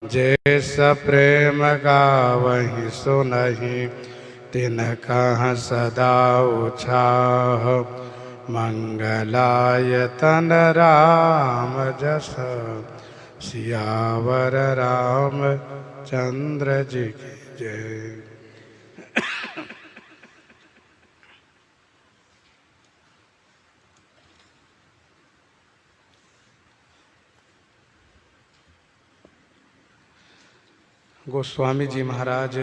जैसा प्रेम गावहि सुनहि तिन कहाँ सदा उछाह। मंगलायतन राम जस सियावर राम चंद्र जी की जय। गोस्वामी जी महाराज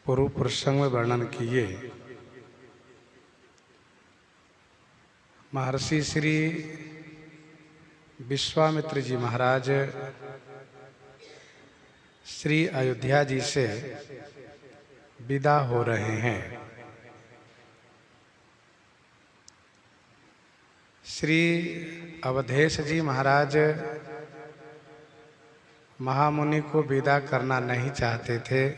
पूर्व प्रसंग में वर्णन किए। महर्षि श्री विश्वामित्र जी महाराज श्री अयोध्या जी से विदा हो रहे हैं। श्री अवधेश जी महाराज महामुनि को विदा करना नहीं चाहते थे,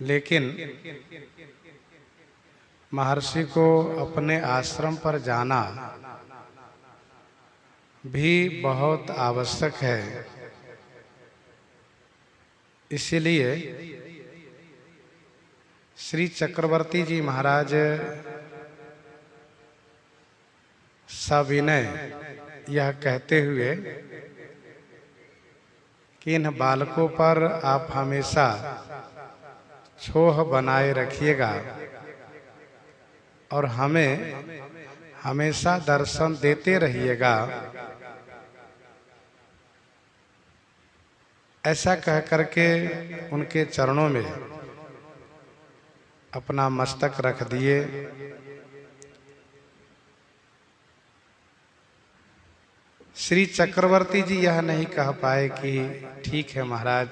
लेकिन महर्षि को अपने आश्रम पर जाना भी बहुत आवश्यक है। इसीलिए श्री चक्रवर्ती जी महाराज सविनय यह कहते हुए कि इन बालकों पर आप हमेशा छोह बनाए रखिएगा और हमें हमेशा दर्शन देते रहिएगा, ऐसा कह करके उनके चरणों में अपना मस्तक रख दिए। श्री चक्रवर्ती जी यह नहीं कह पाए कि ठीक है महाराज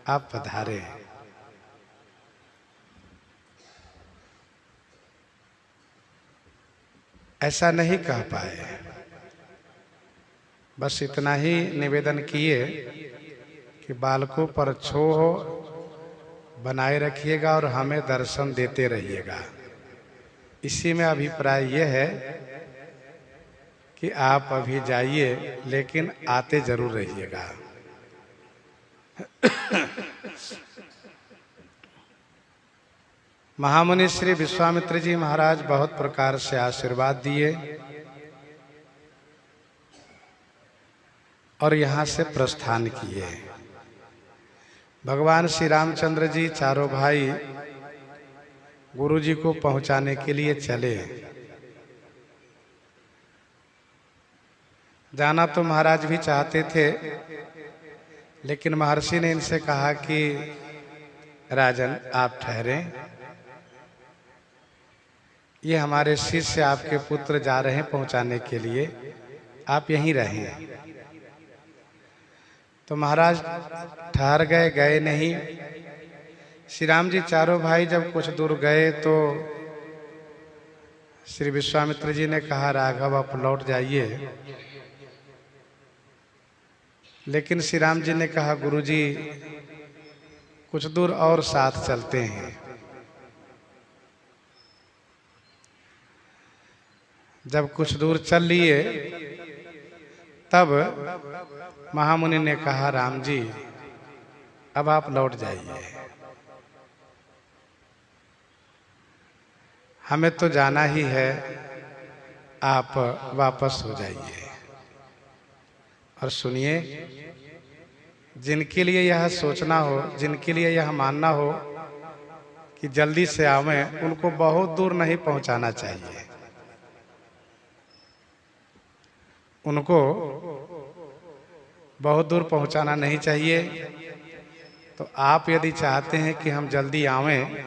आप पधारे। ऐसा नहीं कह पाए, बस इतना ही निवेदन किए कि बालकों पर छोह बनाए रखिएगा और हमें दर्शन देते रहिएगा। इसी में अभिप्राय यह है कि आप अभी जाइए लेकिन आते जरूर रहिएगा। महामुनि श्री विश्वामित्र जी महाराज बहुत प्रकार से आशीर्वाद दिए और यहाँ से प्रस्थान किए। भगवान श्री रामचंद्र जी चारों भाई गुरु जी को पहुंचाने के लिए चले। जाना तो महाराज भी चाहते थे, लेकिन महर्षि ने इनसे कहा कि राजन आप ठहरें, ये हमारे शिष्य आपके पुत्र जा रहे हैं पहुंचाने के लिए, आप यहीं रहें। तो महाराज ठहर गए, गए नहीं। श्री राम जी चारों भाई जब कुछ दूर गए तो श्री विश्वामित्र जी ने कहा राघव आप लौट जाइए, लेकिन श्री राम जी ने कहा गुरुजी कुछ दूर और साथ चलते हैं। जब कुछ दूर चल लिए तब महामुनि ने कहा राम जी अब आप लौट जाइए, हमें तो जाना ही है, आप वापस हो जाइए। और सुनिए, जिनके लिए यह सोचना हो, जिनके लिए यह मानना हो कि जल्दी से आवें, उनको बहुत दूर नहीं पहुंचाना चाहिए। उनको बहुत दूर पहुंचाना नहीं चाहिए। तो आप यदि चाहते हैं कि हम जल्दी आवें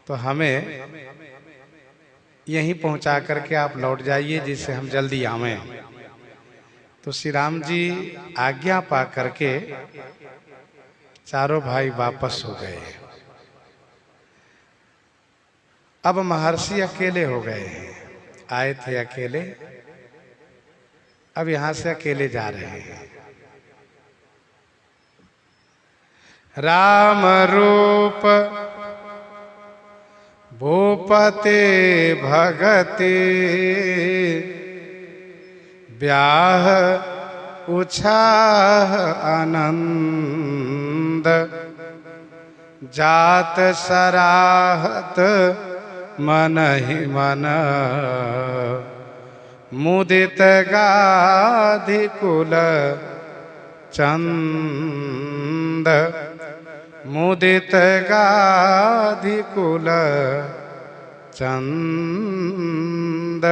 तो हमें यहीं पहुंचा करके आप लौट जाइए जिससे हम जल्दी आवें। तो श्री राम जी आज्ञा पा करके चारों भाई वापस हो गए। अब महर्षि अकेले हो गए हैं, आए थे अकेले, अब यहां से अकेले जा रहे हैं। राम रूप भूपते भगते ब्याह उछाह आनंद, जात सराहत मन ही मन, मुदित गाधि कुल चंद, मुदित गाधि कुल चंद।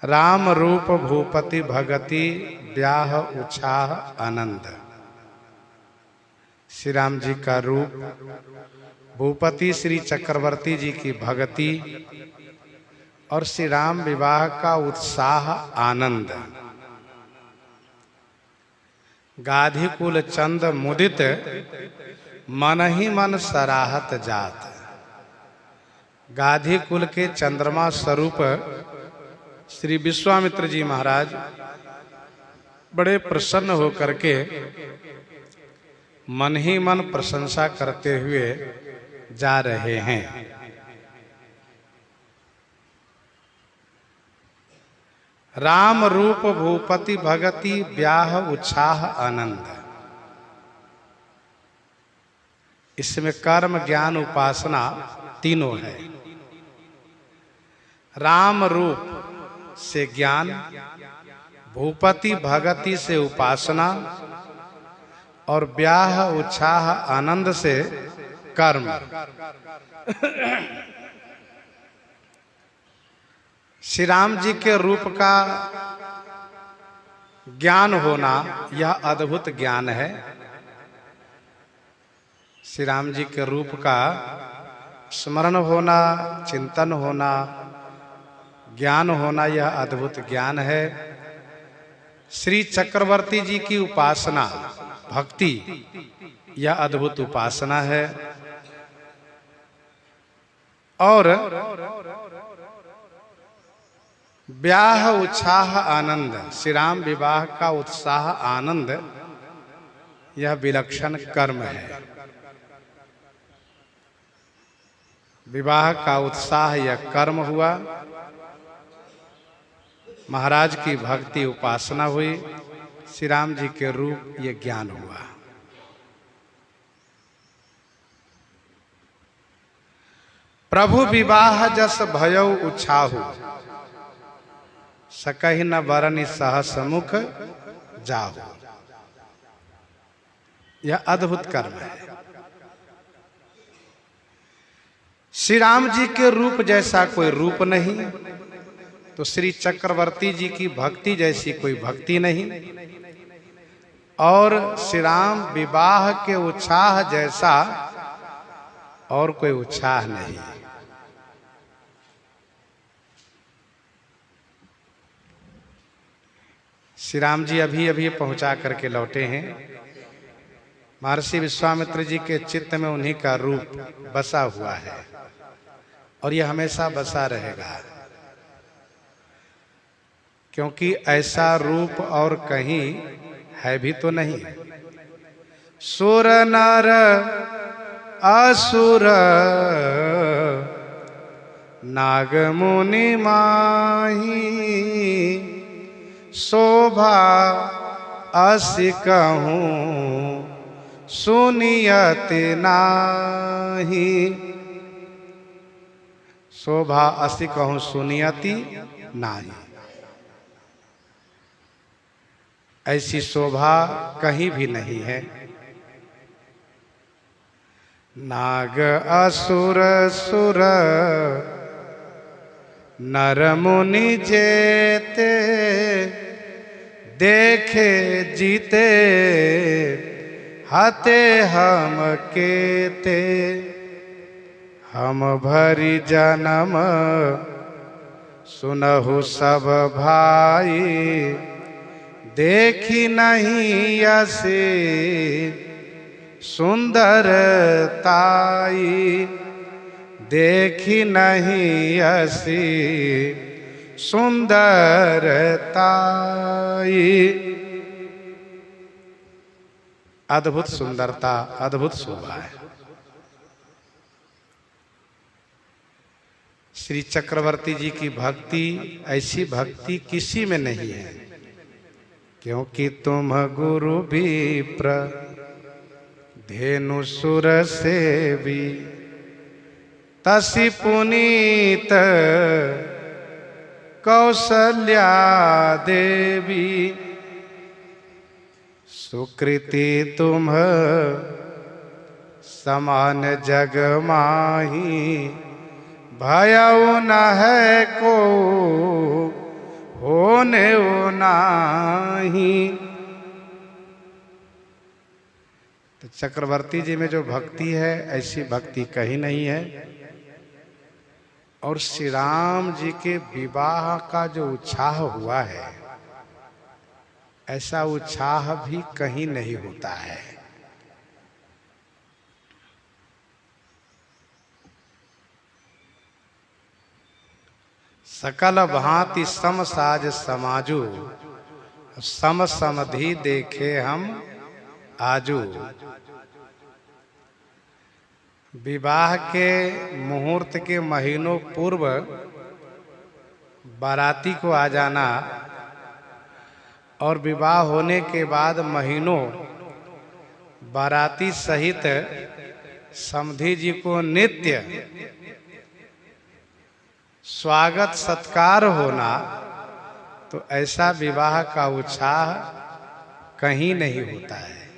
राम रूप भूपति भगति, ब्याह उछाह आनंद। श्री राम जी का रूप, भूपति श्री चक्रवर्ती जी की भगति और श्री राम विवाह का उत्साह आनंद। गाधि कुल चंद मुदित, मन ही मन सराहत जात। गाधि कुल के चंद्रमा स्वरूप श्री विश्वामित्र जी महाराज बड़े प्रसन्न होकर के मन ही मन प्रशंसा करते हुए जा रहे हैं। राम रूप भूपति भगति, ब्याह उछाह आनंद। इसमें कर्म ज्ञान उपासना तीनों है। राम रूप से ज्ञान, भूपति भगति से उपासना और ब्याह उछाह आनंद से कर्म। श्री राम जी के रूप का ज्ञान होना यह अद्भुत ज्ञान है। श्री राम जी के रूप का स्मरण होना, चिंतन होना, ज्ञान होना यह अद्भुत ज्ञान है। श्री चक्रवर्ती जी की उपासना भक्ति यह अद्भुत उपासना है। और ब्याह उत्साह आनंद, श्री राम विवाह का उत्साह आनंद यह विलक्षण कर्म है। विवाह का उत्साह यह कर्म हुआ, महाराज की भक्ति उपासना हुई, श्री राम जी के रूप ये ज्ञान हुआ। प्रभु विवाह जस भयउ उछाहु, सकहि न बरनि सहस मुख जाहु। यह अद्भुत कर्म है। श्री राम जी के रूप जैसा कोई रूप नहीं, तो श्री चक्रवर्ती जी की भक्ति जैसी कोई भक्ति नहीं, और श्री राम विवाह के उत्साह जैसा और कोई उत्साह नहीं। श्री राम जी अभी अभी पहुंचा करके लौटे हैं। महर्षि विश्वामित्र जी के चित्त में उन्हीं का रूप बसा हुआ है और यह हमेशा बसा रहेगा, क्योंकि ऐसा रूप और कहीं है भी तो नहीं। सुर नर असुर नाग मुनि माही, शोभा असि कहूँ सुनियत नाही। शोभा असि कहूँ सुनियति नाही। ऐसी शोभा कहीं भी नहीं है। नाग असुर सुर नर मुनि जेते, देखे जीते हते हम केते। हम भरी जन्म सुनहु सब भाई, देखी नहीं असी सुंदरताई। देखी नहीं असी सुंदरताई। अद्भुत सुंदरता, अद्भुत शोभा है। श्री चक्रवर्ती जी की भक्ति, ऐसी भक्ति किसी में नहीं है, क्योंकि तुम गुरु विप्र धेनु सुर सेवी, तसी पुनीत कौसल्या देवी, सुकृति तुम समान जग माही, भयउ न है को होने वो नाही। तो चक्रवर्ती जी में जो भक्ति है, ऐसी भक्ति कहीं नहीं है। और श्री राम जी के विवाह का जो उत्साह हुआ है, ऐसा उत्साह भी कहीं नहीं होता है। सकल भांति सम साज समाजू, सम समधि देखे हम आजू। विवाह के मुहूर्त के महीनों पूर्व बाराती को आ जाना और विवाह होने के बाद महीनों बाराती सहित समधी जी को नित्य स्वागत सत्कार होना, तो ऐसा विवाह का उत्साह कहीं नहीं होता है,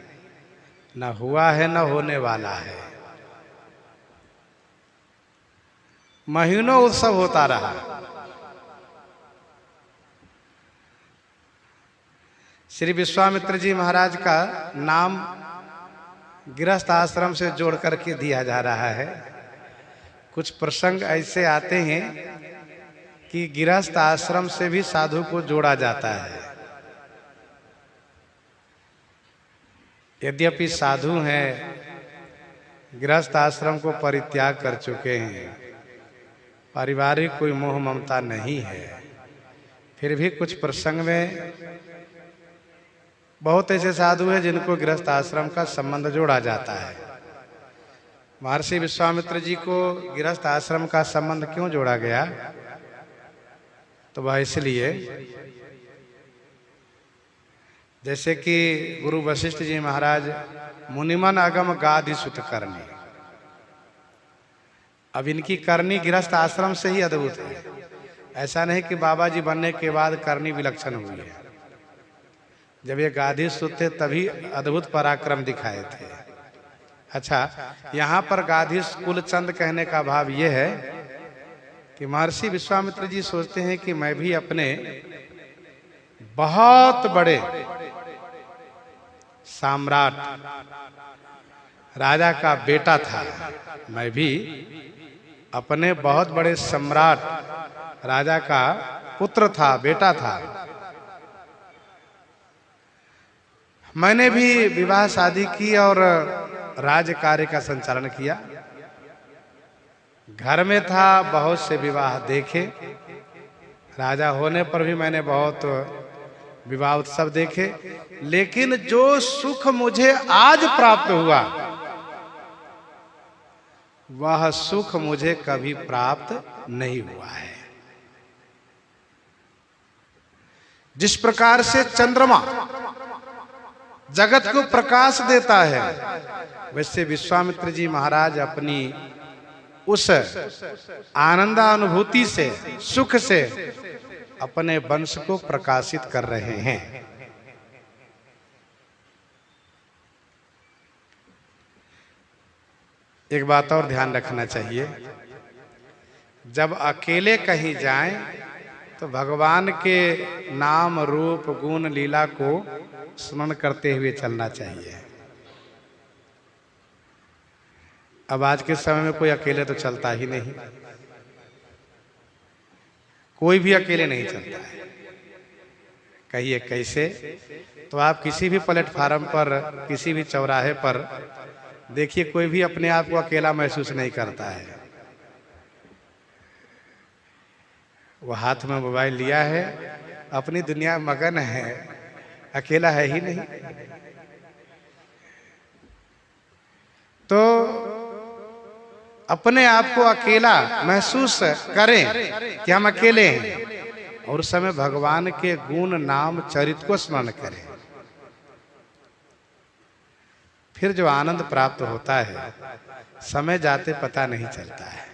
न हुआ है न होने वाला है। महीनों उत्सव होता रहा। श्री विश्वामित्र जी महाराज का नाम गृहस्थ आश्रम से जोड़ करके दिया जा रहा है। कुछ प्रसंग ऐसे आते हैं कि गृहस्थ आश्रम से भी साधु को जोड़ा जाता है। यद्यपि साधु हैं, गृहस्थ आश्रम को परित्याग कर चुके हैं, पारिवारिक कोई मोह ममता नहीं है, फिर भी कुछ प्रसंग में बहुत ऐसे साधु हैं जिनको गृहस्थ आश्रम का संबंध जोड़ा जाता है। महर्षि विश्वामित्र जी को गृहस्थ आश्रम का संबंध क्यों जोड़ा गया? तो वह इसलिए, जैसे कि गुरु वशिष्ठ जी महाराज मुनिमन अगम गादि सुत करनी, अब इनकी करनी गृहस्थ आश्रम से ही अद्भुत है। ऐसा नहीं कि बाबा जी बनने के बाद करनी विलक्षण हुई है। जब ये गादी सुत थे तभी अद्भुत पराक्रम दिखाए थे। अच्छा, यहाँ पर गाधी कुलचंद कहने का भाव ये है कि महर्षि विश्वामित्र जी सोचते हैं कि मैं भी अपने बहुत बड़े सम्राट राजा का बेटा था, मैं भी अपने बहुत बड़े सम्राट राजा का पुत्र था, बेटा था। मैंने भी विवाह शादी की और राज कार्य का संचालन किया। घर में था, बहुत से विवाह देखे। राजा होने पर भी मैंने बहुत विवाह उत्सव देखे, लेकिन जो सुख मुझे आज प्राप्त हुआ, वह सुख मुझे कभी प्राप्त नहीं हुआ है। जिस प्रकार से चंद्रमा जगत को प्रकाश देता है, वैसे विश्वामित्र जी महाराज अपनी उस आनंदानुभूति से, सुख से अपने वंश को प्रकाशित कर रहे हैं। एक बात और ध्यान रखना चाहिए, जब अकेले कहीं जाएं तो भगवान के नाम रूप गुण लीला को स्मरण करते हुए चलना चाहिए। अब आज के समय में कोई अकेले तो चलता ही नहीं, कोई भी अकेले नहीं चलता है। कहिए कैसे? तो आप किसी भी प्लेटफार्म पर, किसी भी चौराहे पर देखिए, कोई भी अपने आप को अकेला महसूस नहीं करता है। वो हाथ में मोबाइल लिया है, अपनी दुनिया में मगन है, अकेला है ही नहीं। तो अपने आप को अकेला महसूस करें कि हम अकेले हैं, और उस समय भगवान के गुण नाम चरित्र को स्मरण करें। फिर जो आनंद प्राप्त होता है समय जाते पता नहीं चलता है।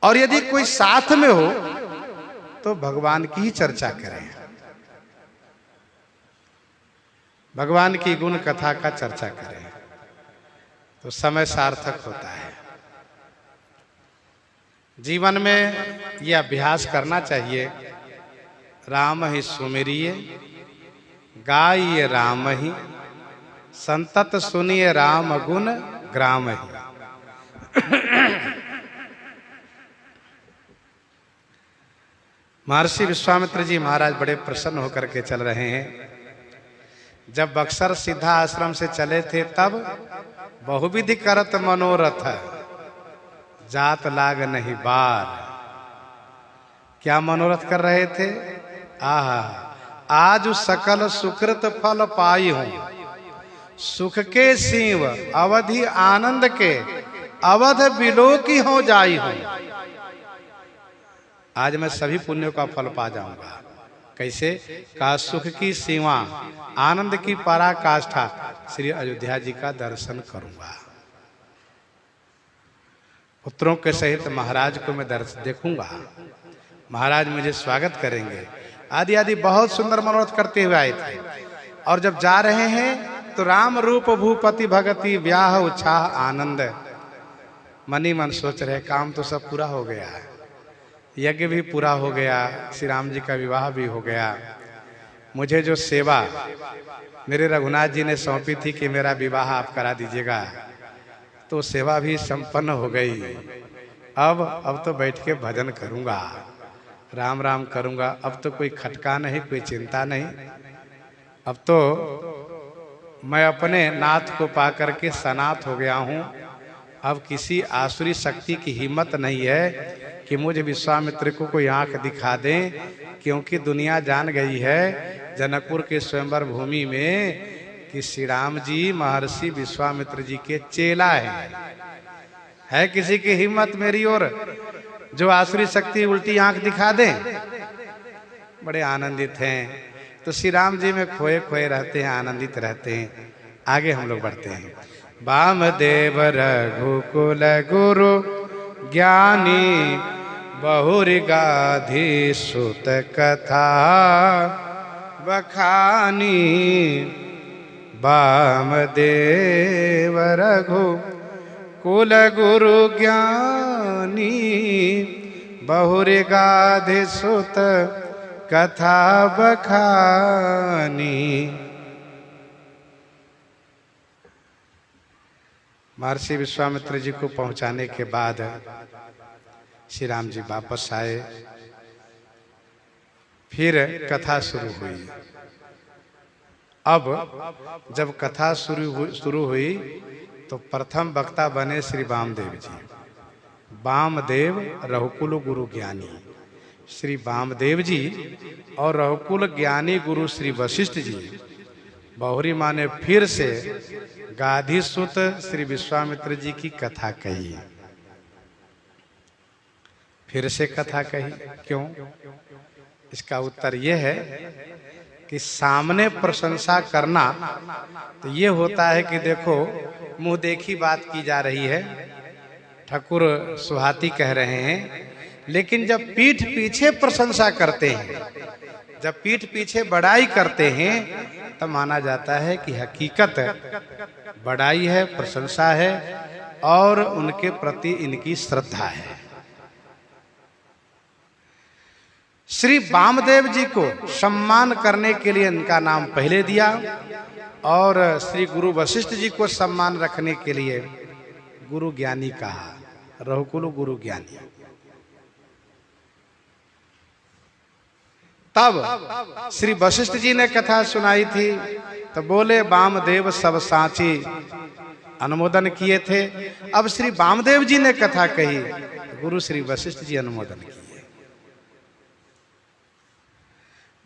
और यदि कोई साथ में हो तो भगवान की ही चर्चा करें, भगवान की गुण कथा का चर्चा करें, तो समय सार्थक होता है। जीवन में यह अभ्यास करना चाहिए। राम ही सुमिरिय गाइए राम ही, संतत सुनिए राम गुण ग्राम ही। महर्षि विश्वामित्र जी महाराज बड़े प्रसन्न होकर के चल रहे हैं। जब बक्सर सिद्धा आश्रम से चले थे तब बहुविधि करत मनोरथ, जात लाग नहीं बार। क्या मनोरथ कर रहे थे? आहा, आज सकल सुकृत फल पाई हूं, सुख के सीव अवधि आनंद के, अवध बिलो की हो जाई हूं। आज मैं सभी पुण्यों का फल पा जाऊंगा। कैसे? कहा सुख की सीमा, आनंद की पराकाष्ठा, श्री अयोध्या जी का दर्शन करूंगा। पुत्रों के सहित महाराज को मैं दर्शन देखूंगा, महाराज मुझे स्वागत करेंगे, आदि आदि बहुत सुंदर मनोरथ करते हुए आए थे। और जब जा रहे हैं तो राम रूप भूपति भगति व्याह उत्साह आनंद, मनी मन सोच रहे काम तो सब पूरा हो गया है, यज्ञ भी पूरा हो गया, श्री राम जी का विवाह भी हो गया, मुझे जो सेवा मेरे रघुनाथ जी ने सौंपी थी कि मेरा विवाह आप करा दीजिएगा, तो सेवा भी संपन्न हो गई। अब तो बैठ के भजन करूंगा, राम राम करूंगा। अब तो कोई खटका नहीं, कोई चिंता नहीं। अब तो मैं अपने नाथ को पा करके सनाथ हो गया हूं। अब किसी आसुरी शक्ति की हिम्मत नहीं है कि मुझे विश्वामित्र को कोई आंख दिखा दें, क्योंकि दुनिया जान गई है जनकपुर के स्वयंवर भूमि में कि श्री राम जी महर्षि विश्वामित्र जी के चेला है किसी की हिम्मत मेरी ओर जो आसुरी शक्ति उल्टी आंख दिखा दें? बड़े आनंदित हैं। तो श्री राम जी में खोए खोए रहते हैं, आनंदित रहते हैं। आगे हम लोग बढ़ते हैं। वामदेव रघुकुल गुरु ज्ञानी, बहुरि गाधी सुत कथा बखानी। वामदेव रघु कुल गुरु ज्ञानी, बहुरि गाधी सुत कथा बखानी। महर्षि विश्वामित्र जी को पहुंचाने के बाद श्री राम जी वापस आए। फिर कथा शुरू हुई। अब जब कथा शुरू हुई तो प्रथम वक्ता बने श्री वामदेव जी। वामदेव रघुकुल गुरु ज्ञानी श्री वामदेव जी और रघुकुल ज्ञानी गुरु श्री वशिष्ठ जी बहुरी माँ ने फिर से गाधी सुत श्री विश्वामित्र जी की कथा कही। फिर से कथा कही, क्यों? इसका उत्तर यह है कि सामने प्रशंसा करना तो ये होता है कि देखो मुंह देखी बात की जा रही है, ठाकुर सुहाती कह रहे हैं। लेकिन जब पीठ पीछे प्रशंसा करते हैं, जब पीठ पीछे बड़ाई करते हैं, तब माना जाता है कि हकीकत बड़ाई है, प्रशंसा है और उनके प्रति इनकी श्रद्धा है। श्री वामदेव जी को सम्मान करने के लिए इनका नाम पहले दिया और श्री गुरु वशिष्ठ जी को सम्मान रखने के लिए गुरु ज्ञानी कहा, रघुकुल गुरु ज्ञानी। तब श्री वशिष्ठ जी ने कथा सुनाई थी तो बोले वामदेव सब साची, अनुमोदन किए थे। अब श्री वामदेव जी ने कथा कही, गुरु श्री वशिष्ठ जी अनुमोदन किए।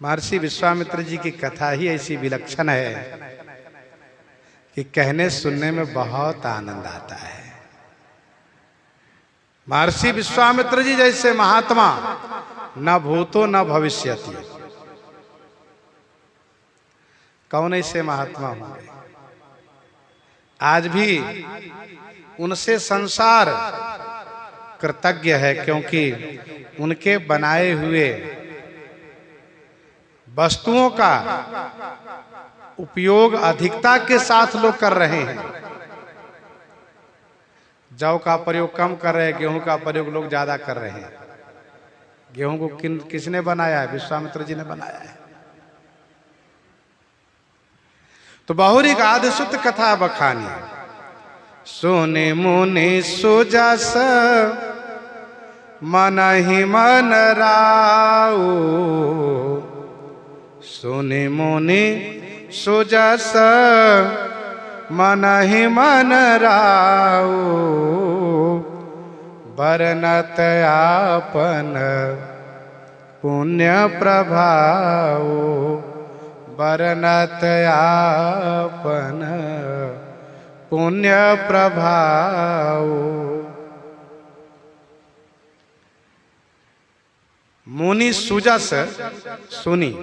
महर्षि विश्वामित्र जी की कथा ही ऐसी विलक्षण है कि कहने सुनने में बहुत आनंद आता है। महर्षि विश्वामित्र जी जैसे महात्मा न भूतो न भविष्यति, कौन ऐसे महात्मा होंगे? आज भी उनसे संसार कृतज्ञ है, क्योंकि उनके बनाए हुए वस्तुओं का उपयोग अधिकता के साथ लोग कर रहे हैं। जौ का प्रयोग कम कर रहे हैं, गेहूं का प्रयोग लोग ज्यादा कर रहे हैं। गेहूं को किसने बनाया है? विश्वामित्र जी ने बनाया है। तो बहुरी गाद सुत कथा बखानी, सोने मुनि सुजस मन ही मन राऊ, सोने मुनि सुजस मन ही मन राऊ, बरनत आपन पुण्य प्रभाव, बरनत आपन पुण्य प्रभाव। मुनि सुजस सुनी,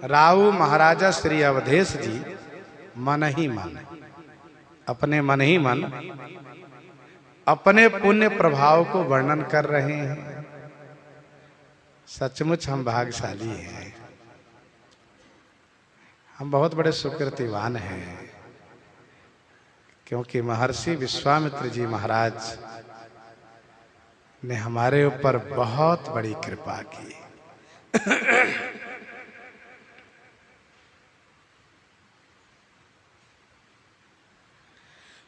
राऊ महाराजा श्री अवधेश जी मन ही मन, अपने मन ही मन अपने पुण्य प्रभाव को वर्णन कर रहे हैं। सचमुच हम भाग्यशाली हैं, हम बहुत बड़े सुकृतिवान हैं, क्योंकि महर्षि विश्वामित्र जी महाराज ने हमारे ऊपर बहुत बड़ी कृपा की।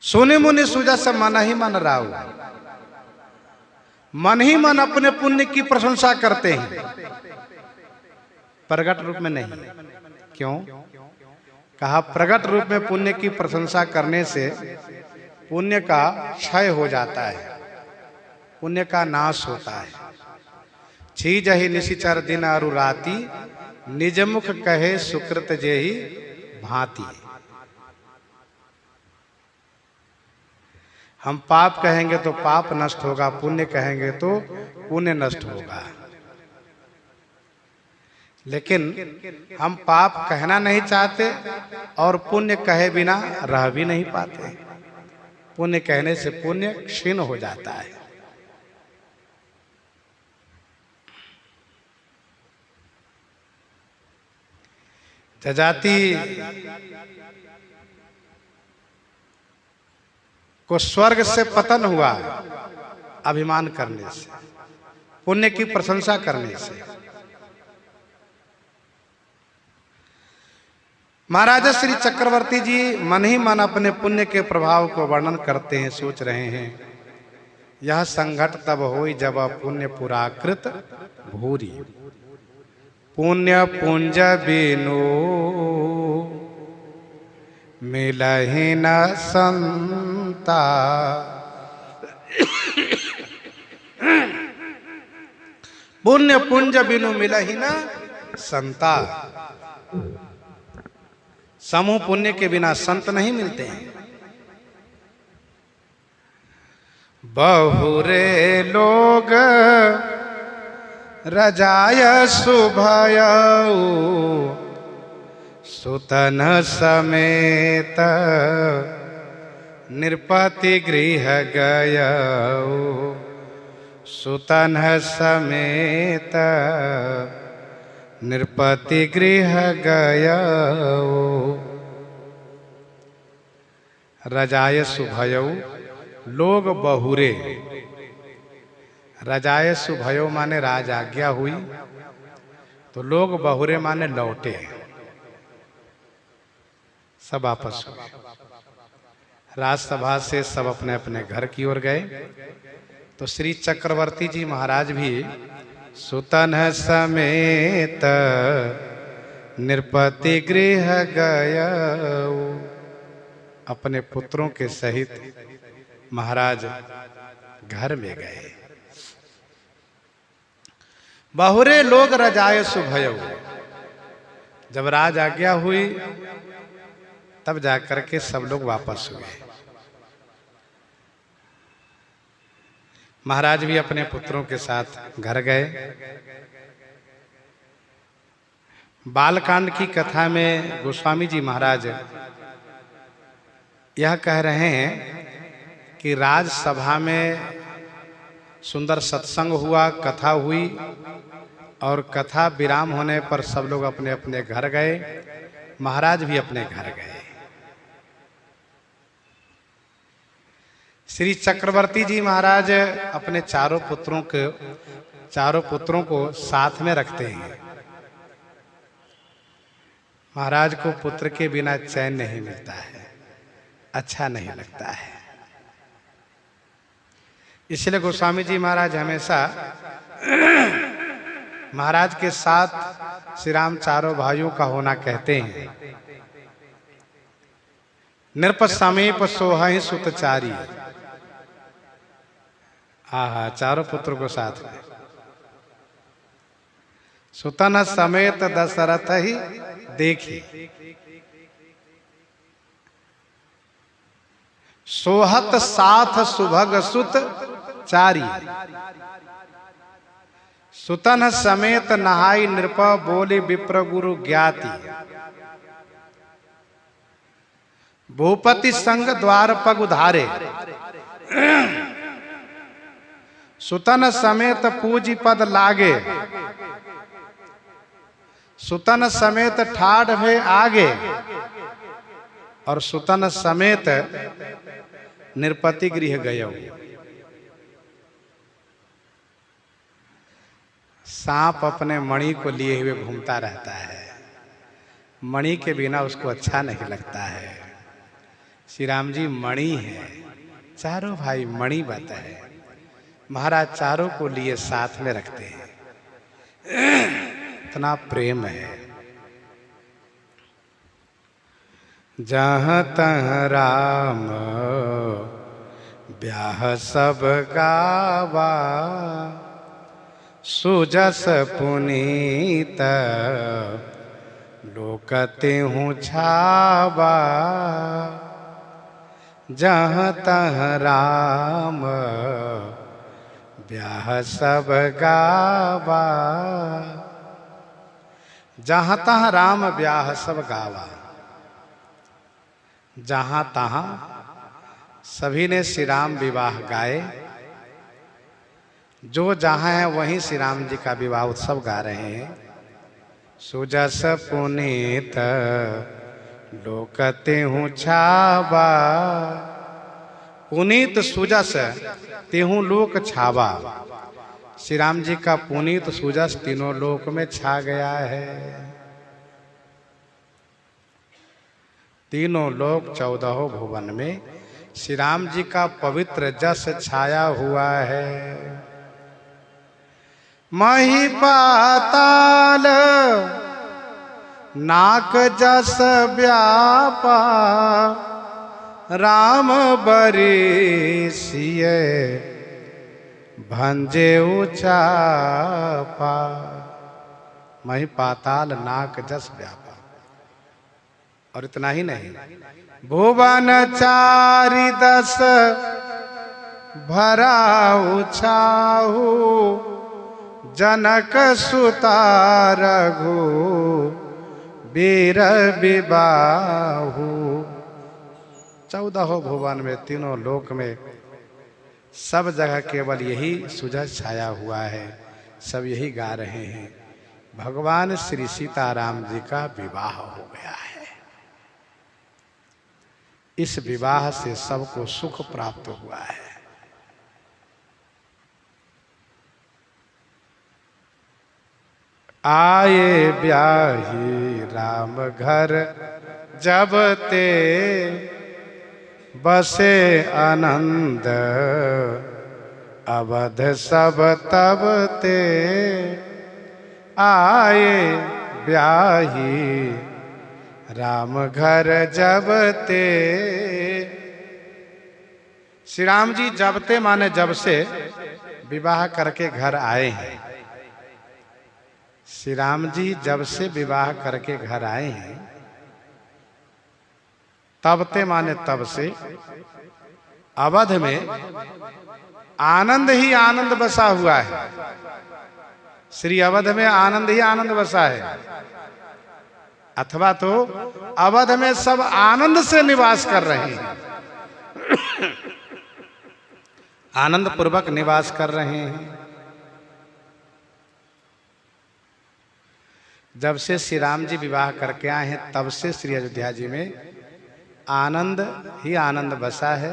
सोने मुनि सुजस मन ही मन राऊ, मन ही मन अपने पुण्य की प्रशंसा करते हैं, प्रकट रूप में नहीं। क्यों? कहा प्रकट रूप में पुण्य की प्रशंसा करने से पुण्य का क्षय हो जाता है, पुण्य का नाश होता है। छीज ही निशिचर दिन अरु राति, निज मुख कहे सुकृत जेहि भांति। हम पाप कहेंगे तो पाप नष्ट होगा, पुण्य कहेंगे तो पुण्य नष्ट होगा। लेकिन हम पाप कहना नहीं चाहते और पुण्य कहे बिना रह भी नहीं पाते। पुण्य कहने से पुण्य क्षीण हो जाता है। जजाति को स्वर्ग से पतन हुआ अभिमान करने से, पुण्य की प्रशंसा करने से। महाराजा श्री चक्रवर्ती जी मन ही मन अपने पुण्य के प्रभाव को वर्णन करते हैं, सोच रहे हैं, यह संघट तब होई जब पुण्य पुराकृत भूरी, पुण्य पुंज बिनु मिलहि न संता। पुण्य पुंज बिनु मिलहि न संता। समूह पुण्य के बिना संत नहीं मिलते हैं। बहुरे लोग रजाय शुभयऊ, सुतन समेत नृपति गृह गयऊ, सुतन समेत नृपति गृह गयऊ। रजाय शुभयऊ, लोग बहुरे। रजाय शुभयो माने राज आज्ञा हुई, तो लोग बहुरे माने लौटे, सब वापस हुए। राजसभा से सब अपने अपने घर की ओर गए। तो श्री चक्रवर्ती जी महाराज भी सुतन समेत नृपति गृह गयऊ, अपने पुत्रों के सहित महाराज घर में गए। बहुरे लोग रजाय शुभयऊ, जब राज आज्ञा हुई तब जाकर के सब लोग वापस हुए। महाराज भी अपने पुत्रों के साथ घर गए। बालकांड की कथा में गोस्वामी जी महाराज यह कह रहे हैं कि राजसभा में सुंदर सत्संग हुआ, कथा हुई, और कथा विराम होने पर सब लोग अपने अपने घर गए। महाराज भी अपने घर गए। श्री चक्रवर्ती जी महाराज अपने चारों पुत्रों को साथ में रखते हैं। महाराज को पुत्र के बिना चैन नहीं मिलता है, अच्छा नहीं लगता है। इसलिए गोस्वामी जी महाराज हमेशा महाराज के साथ श्री राम चारों भाइयों का होना कहते हैं। नृप समीप सोहहि सुतचारी। हाँ, चारों पुत्र को साथ में। सुतन समेत दशरथ ही देखी, सोहत साथ सुभग सुत चारी। सुतन समेत नहाई नृप, बोले विप्र गुरु ज्ञाति। भूपति संग द्वार पग उधारे, सुतन समेत पूजी पद लागे। सुतन समेत ठाढ़ भे आगे, और सुतन समेत नृपति गृह गयो। सांप अपने मणि को लिए हुए घूमता रहता है, मणि के बिना उसको अच्छा नहीं लगता है। श्री राम जी मणि है, चारों भाई मणि बता है। महाराज चारों को लिए साथ में रखते हैं, इतना प्रेम है। जहाँ तहाँ राम ब्याह सब गावा, सुजस पुनीत लोकते हूँ छावा। जहाँ तहाँ राम ब्याह सब गावा, जहाँ तहाँ राम ब्याह सब गावा। जहाँ तहाँ सभी ने श्री राम विवाह गाए। जो जहाँ है वहीं श्री राम जी का विवाह उत्सव गा रहे हैं। सुजस पुनीत लोकते हूँ छावा, पुनीत सुजस तेहूँ लोक छावा। श्री राम जी का पुनीत सुजस तीनों लोक में छा गया है। तीनों लोक 14 भुवन में श्री राम जी का पवित्र जस छाया हुआ है। मही पाताल नाक जस व्यापा, राम बरी सिए भंजे उचापा। मही पाताल नाक जस व्यापा। और इतना ही नहीं, भुवन चारि दस भरा उछाहू, जनक सुता रघु वीर विबाहु। 14 भुवन में, तीनों लोक में, सब जगह केवल यही सुजस छाया हुआ है। सब यही गा रहे हैं, भगवान श्री सीताराम जी का विवाह हो गया है। इस विवाह से सबको सुख प्राप्त हुआ है। आए ब्याही राम घर जब ते, बसे आनंद अवध सब तब ते। आए ब्याही राम घर जब ते। श्री राम जी जब ते माने जब से विवाह करके घर आए हैं। श्री राम जी जब से विवाह करके घर आए हैं, तबते माने तब से, अवध में आनंद ही आनंद बसा हुआ है। श्री अवध में आनंद ही आनंद बसा है, अथवा तो अवध में सब आनंद से निवास कर रहे हैं, आनंद पूर्वक निवास कर रहे हैं। जब से श्री राम जी विवाह करके आए हैं तब से श्री अयोध्या जी में आनंद ही आनंद बसा है,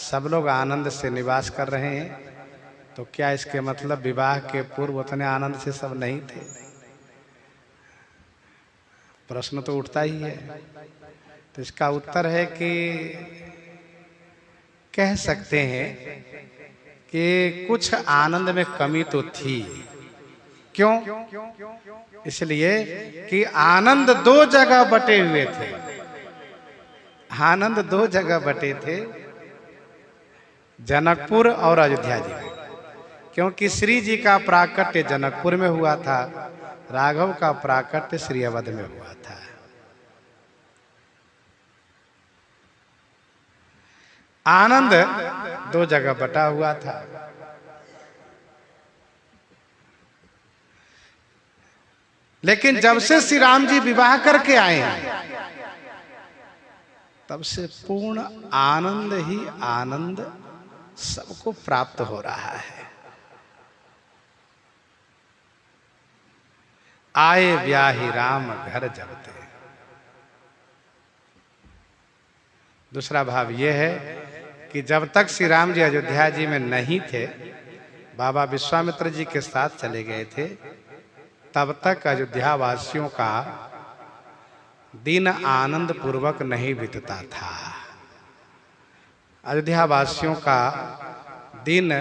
सब लोग आनंद से निवास कर रहे हैं। तो क्या इसके मतलब विवाह के पूर्व उतने आनंद से सब नहीं थे? प्रश्न तो उठता ही है। तो इसका उत्तर है कि कह सकते हैं कि कुछ आनंद में कमी तो थी। क्यों? इसलिए कि आनंद दो जगह बटे हुए थे, आनंद दो जगह बटे थे, जनकपुर और अयोध्या जी में। क्योंकि श्री जी का प्राकट्य जनकपुर में हुआ था, राघव का प्राकट्य श्री अवध में हुआ था। आनंद दो जगह बटा हुआ था। लेकिन जब से श्री राम जी विवाह करके आए हैं तब से पूर्ण आनंद ही आनंद सबको प्राप्त हो रहा है। आए ब्याही राम घर जबते। दूसरा भाव यह है कि जब तक श्री राम जी अयोध्या जी में नहीं थे, बाबा विश्वामित्र जी के साथ चले गए थे, तब तक अयोध्या वासियों का दिन आनंद पूर्वक नहीं बीतता था। अयोध्या वासियों का दिन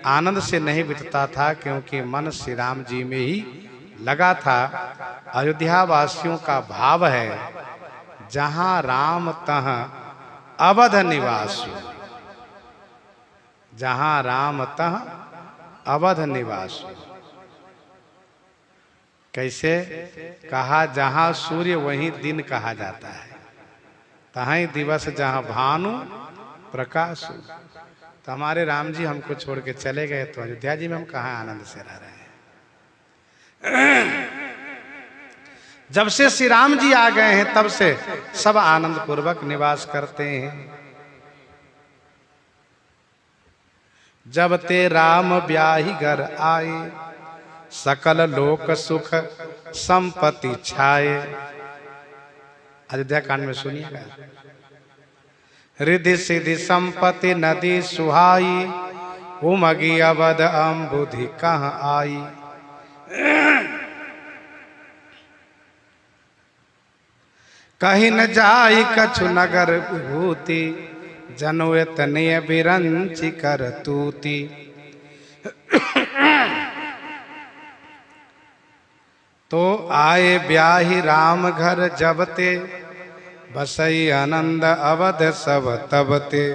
आनंद से नहीं बीतता था, क्योंकि मन श्री राम जी में ही लगा था। अयोध्या वासियों का भाव है, जहां राम तहाँ अवध निवासु, जहां राम तहाँ अवध निवासु। कैसे कहा? जहां सूर्य वहीं दिन कहा जाता है, तहाँ ही दिवस जहां भानु प्रकाश। तो हमारे राम जी हमको छोड़ के चले गए, तो अयोध्या जी में हम कहाँ आनंद से रह रहे हैं? जब से श्री राम जी आ गए हैं तब से सब आनंद पूर्वक निवास करते हैं। जब ते राम ब्याही घर आए, सकल लोक सुख संपत्ति छाए। अयोध्या कांड में सुनिएगा। रिद्धि सिद्धि संपत्ति नदी सुहाई, उमगी अवध अम्बुधि कहाँ आई। कहीं न जाई कछु नगर विभूति, जनुए तनिय बिरंची कर तूती। तो आए ब्याही राम घर जबते, बसई आनंद अवध सब तबते।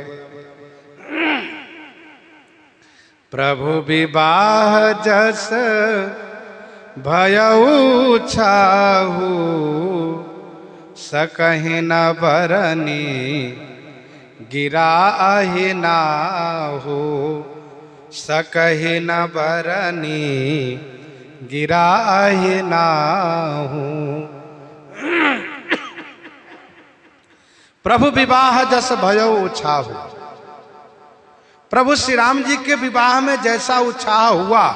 प्रभु विवाह जस भयउ छाहू, सकहि न बरनी गिराहि नाहू। सकहि न बरनी गिराहि नाहू। प्रभु विवाह जस भयउ छाहू। प्रभु श्री राम जी के विवाह में जैसा उत्साह हुआ,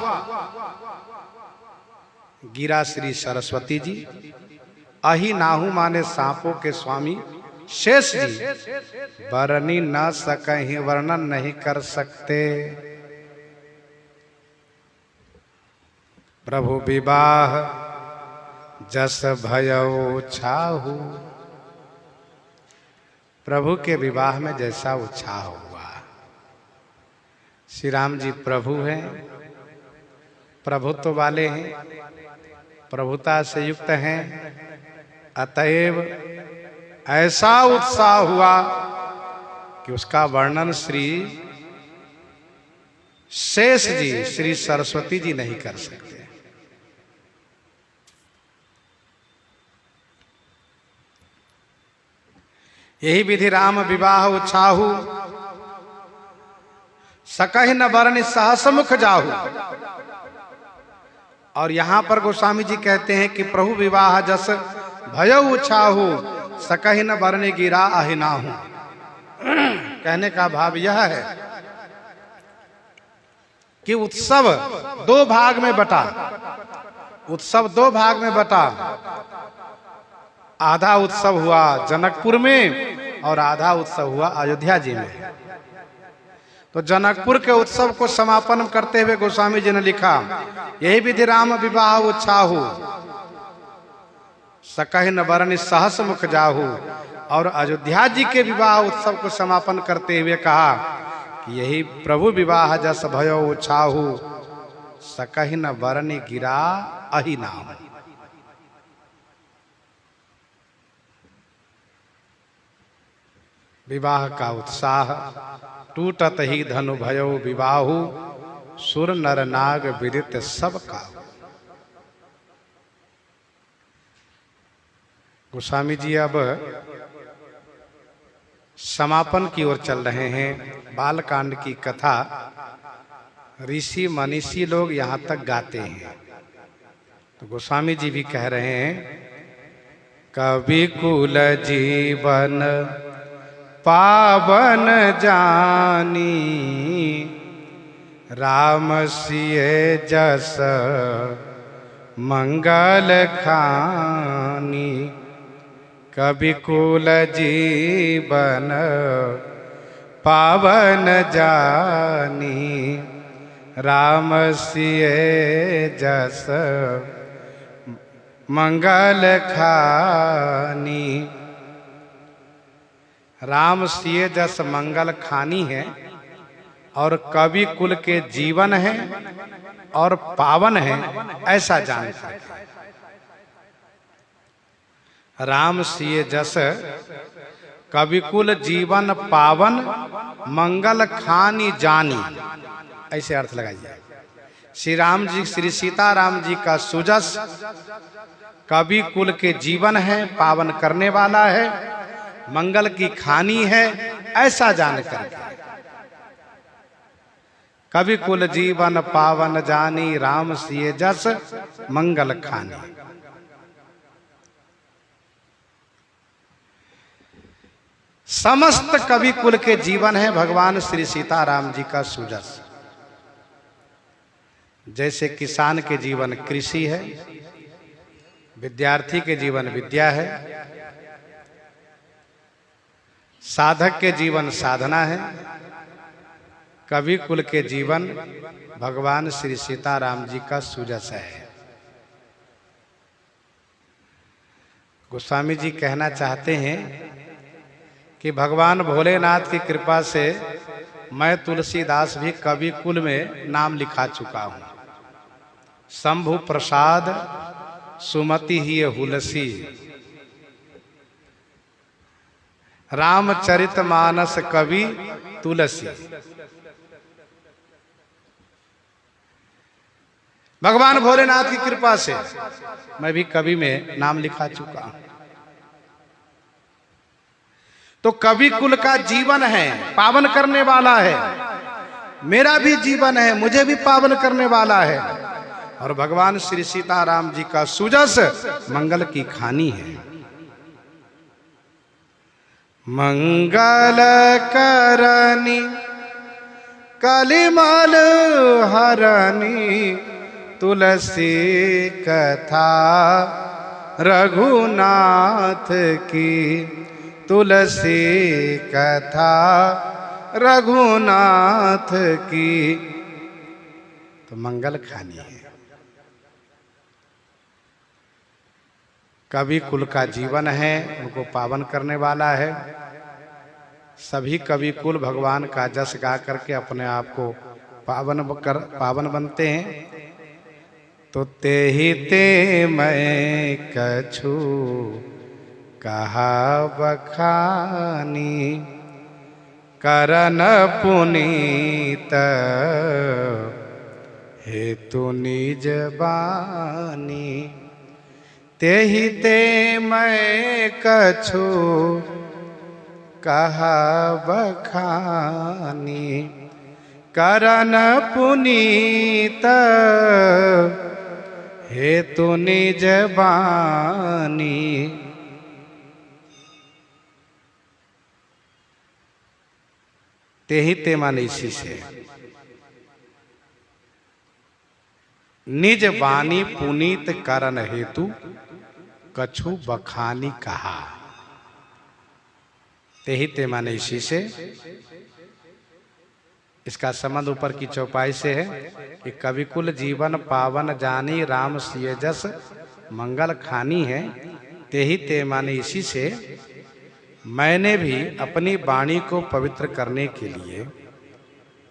गिरा श्री सरस्वती जी। अहि नाहू माने सांपों के स्वामी शेष जी, वर्णि न सकहीं, वर्णन नहीं कर सकते। प्रभु विवाह जस भयउ छाहू। प्रभु के विवाह में जैसा उत्साह हुआ। श्री राम जी प्रभु हैं, प्रभुत्व वाले हैं, प्रभुता से युक्त हैं, अतएव ऐसा उत्साह हुआ कि उसका वर्णन श्री शेष जी, श्री सरस्वती जी नहीं कर सकते। यही विधि राम विवाह उछाहु, सकहि न बरनि सहस मुख जाहु। और यहां पर गोस्वामी जी कहते हैं कि प्रभु विवाह जस भयो उछाहु, सकहि न बरनि गिरा आहि नाहु। कहने का भाव यह है कि उत्सव दो भाग में बटा, उत्सव दो भाग में बटा। आधा उत्सव हुआ जनकपुर में और आधा उत्सव हुआ अयोध्या जी में। तो जनकपुर के उत्सव को समापन करते हुए गोस्वामी जी ने लिखा, यही विधि राम विवाह उछाहु, सकहि न बरनि सहस मुख जाहु। और अयोध्या जी के विवाह उत्सव को समापन करते हुए कहा कि यही प्रभु विवाह जस भयो उछाहु, सकहि न बरनि गिरा आहि नाहु। विवाह का उत्साह टूटत ही धनु भयो विवाहु, सुर नर नाग विदित सब काहू। गोस्वामी जी अब समापन की ओर चल रहे हैं। बालकांड की कथा ऋषि मनीषी लोग यहां तक गाते हैं। तो गोस्वामी जी भी कह रहे हैं, कवि कुल जीवन पावन जानी, राम सिए जस मंगल खानी। कवि कुल जीवन पावन जानी, राम सिए जस मंगल खानी। राम सिए जस मंगल खानी है और कवि कुल के जीवन है और पावन है, ऐसा जानता है। राम सिए जस कविकुल जीवन पावन, मंगल खानी जानी, ऐसे अर्थ लगाइए। श्री राम जी, श्री सीताराम जी का सुजस कवि कुल के जीवन है, पावन करने वाला है, मंगल की खानी है, ऐसा जानकर कवि कुल जीवन पावन जानी, राम सिए जस मंगल खानी। समस्त कवि कुल के जीवन है भगवान श्री सीताराम जी का सुजस। जैसे किसान के जीवन कृषि है, विद्यार्थी के जीवन विद्या है, साधक के जीवन साधना है, कवि कुल के जीवन भगवान श्री सीताराम जी का सुजस है। गोस्वामी जी कहना चाहते हैं कि भगवान भोलेनाथ की कृपा से मैं तुलसीदास भी कवि कुल में नाम लिखा चुका हूं। शंभु प्रसाद सुमति ही हुलसी, रामचरित मानस कवि तुलसी। भगवान भोलेनाथ की कृपा से मैं भी कवि में नाम लिखा चुका हूं। तो कवि कुल का जीवन है, पावन करने वाला है। मेरा भी जीवन है, मुझे भी पावन करने वाला है। और भगवान श्री सीताराम जी का सुजस मंगल की खानी है। मंगल करनी कलिमल हरनी, तुलसी कथा रघुनाथ की। तुलसी कथा रघुनाथ की, तो मंगल खानी है। कवि कुल का जीवन है, उनको पावन करने वाला है। सभी कवि कुल भगवान का जस गा करके अपने आप को पावन बनते हैं। तो ते ही ते मैं कछु कहा बखानी, करन पुनीत हेतु निज बानी। ते ही ते मैं कछु कहा बखानी, करन पुनीत हेतु निज बानी। ते ही ते माने इसी से, निज बानी पुनीत करन हेतु कछु बखानी कहा। ते ही ते माने इसी से। इसका संबंध ऊपर की चौपाई से है कि कविकुल जीवन पावन जानी, राम सिय जस मंगल खानी है। ते ही ते माने इसी से, मैंने भी अपनी वाणी को पवित्र करने के लिए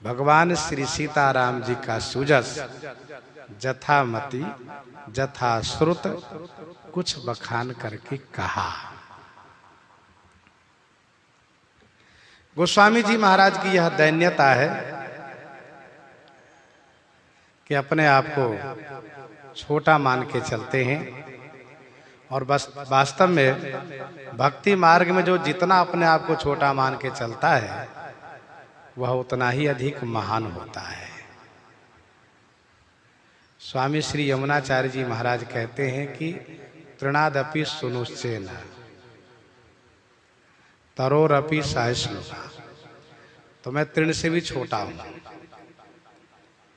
भगवान श्री सीताराम जी का सुजस जथामति जथाश्रुत कुछ बखान करके कहा। गोस्वामी जी महाराज की यह दैन्यता है कि अपने आप को छोटा मान के चलते हैं, और बस वास्तव में भक्ति मार्ग में जो जितना अपने आप को छोटा मान के चलता है वह उतना ही अधिक महान होता है। स्वामी श्री यमुनाचार्य जी महाराज कहते हैं कि तृणादपि सुनुश्चेन तरोरपि सहिष्णुता। तो मैं तृण से भी छोटा हूं।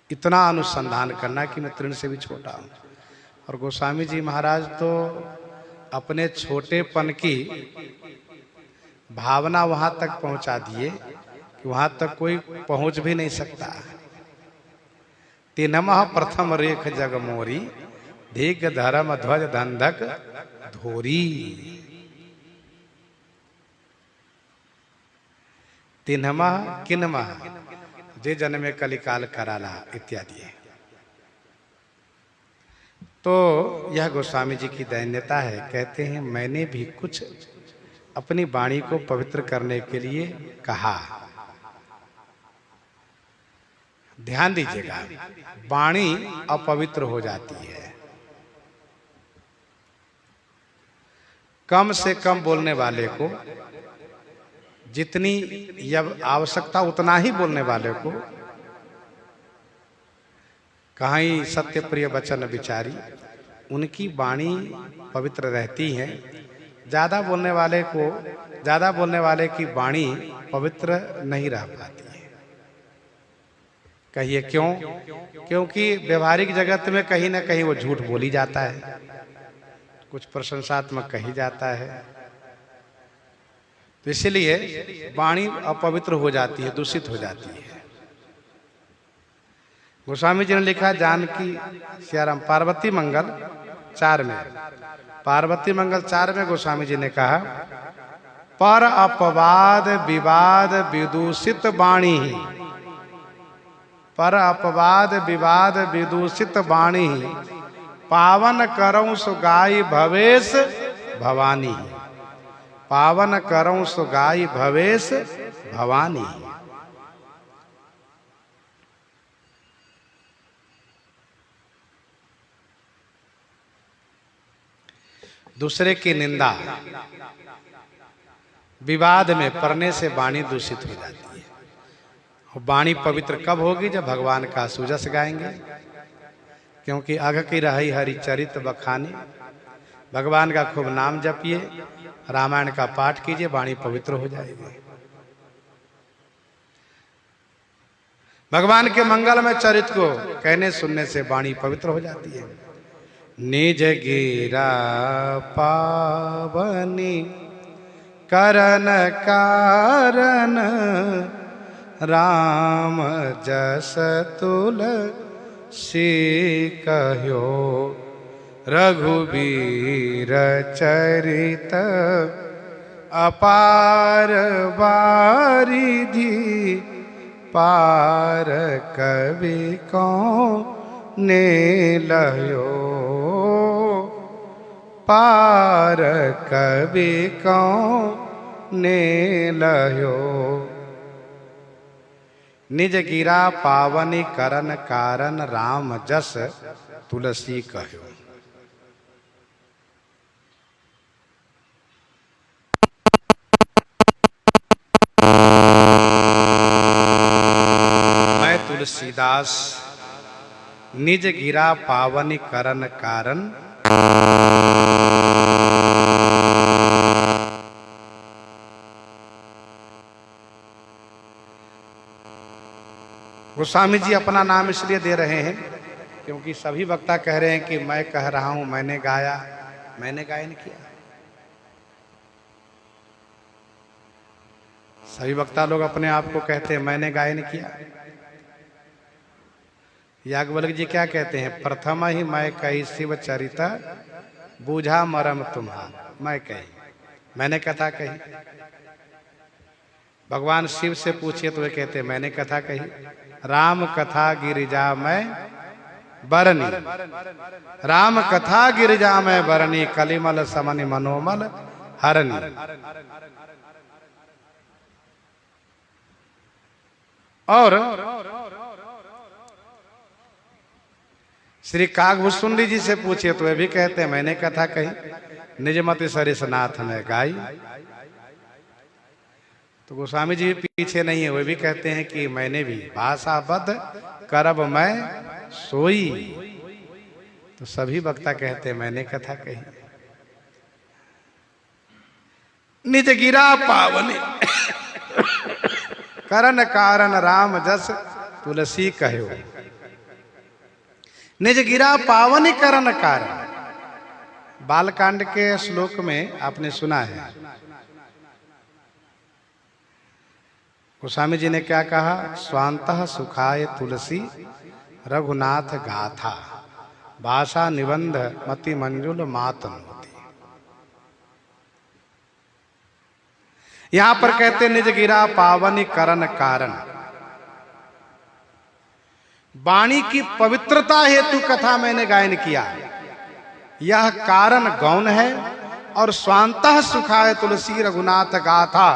इतना अनुसंधान करना कि मैं तृण से भी छोटा हूं। और गोस्वामी जी महाराज तो अपने छोटेपन की भावना वहां तक पहुंचा दिए कि वहां तक कोई पहुंच भी नहीं सकता। तिनमः प्रथम रेख जग मोरी, दीर्घ धर्म ध्वज धंधक धोरी। तिन्हमः किन्मः जे जन्मे कलिकाल कराला इत्यादि है। तो यह गोस्वामी जी की दैन्यता है। कहते हैं मैंने भी कुछ अपनी वाणी को पवित्र करने के लिए कहा। ध्यान दीजिएगा, वाणी अपवित्र हो जाती है। कम से कम बोलने वाले को जितनी आवश्यकता उतना ही बोलने वाले को कहीं सत्य प्रिय वचन विचारी, उनकी वाणी पवित्र रहती है। ज्यादा बोलने वाले की वाणी पवित्र नहीं रह पाती है। कहिए क्यों? क्योंकि व्यवहारिक जगत में कहीं ना कहीं वो झूठ बोली जाता है, कुछ प्रशंसात्मक कही जाता है। तो इसलिए वाणी अपवित्र हो जाती है, दूषित हो जाती है। गोस्वामी जी ने लिखा जानकी सियाराम पार्वती मंगल 4 में, पार्वती मंगल 4 में गोस्वामी जी ने कहा, पर अपवाद विवाद विदूषित वाणी, पर अपवाद विवाद विदूषित वाणी, पावन करऊं सुगाई भवेश भवानी, पावन करऊं सुगाई भवेश भवानी। दूसरे की निंदा विवाद में पड़ने से वाणी दूषित हो जाती है। वाणी पवित्र कब होगी? जब भगवान का सुजस गाएंगे। क्योंकि अघ की रही हरि चरित बखानी, भगवान का खूब नाम जपिए, रामायण का पाठ कीजिए, वाणी पवित्र हो जाएगी। भगवान के मंगलमय चरित्र को कहने सुनने से वाणी पवित्र हो जाती है। निज गिरा पावनी करन कारण, राम जस तुलसी कह्यो, रघुबीर चरित अपार बारिधि, पार कवि कौने लयो, पार कवि कौने लयो। निज गिरा पावनी करन कारण, राम जस तुलसी कह्यो। तुलसीदास निज गिरा पावनी करन कारण, गोस्वामी जी अपना नाम इसलिए दे रहे हैं क्योंकि सभी वक्ता कह रहे हैं कि मैं कह रहा हूं, मैंने गाया, मैंने गायन किया। सभी वक्ता लोग अपने आप को कहते हैं मैंने गायन किया। याज्ञवल्क्य जी क्या कहते हैं? प्रथम ही मैं कही शिव चरिता, बूझा मरम तुम्हारा। मैं कही, मैंने कथा कही। भगवान शिव से पूछिए तो वे कहते हैं मैंने कथा कही। राम कथा गिरिजा में बरनी, राम कथा गिरिजा में बरनी, कलिमल समनि मनोमल हरनी। और श्री कागभूषुंडी जी से पूछिए तो वे भी कहते हैं मैंने कथा कही, निजमति सरिसनाथ ने गाई। तो गोस्वामी जी पीछे नहीं है, वे भी कहते हैं कि मैंने भी भाषाबद्ध करब मैं सोई। तो सभी वक्ता कहते हैं मैंने कथा कही। निज गिरा पावनी करन कारण, राम जस तुलसी कहो। निज गिरा पावनी करन कारण। बालकांड के श्लोक में आपने सुना है गोस्वामी जी ने क्या कहा? स्वांतः सुखाय तुलसी रघुनाथ गाथा, भाषा निबंध मति मंजुल मातन। यहां पर कहते निज गिरा पावनी करन कारण। वाणी की पवित्रता हेतु कथा मैंने गायन किया, यह कारण गौण है। और स्वांतः सुखाय तुलसी रघुनाथ गाथा,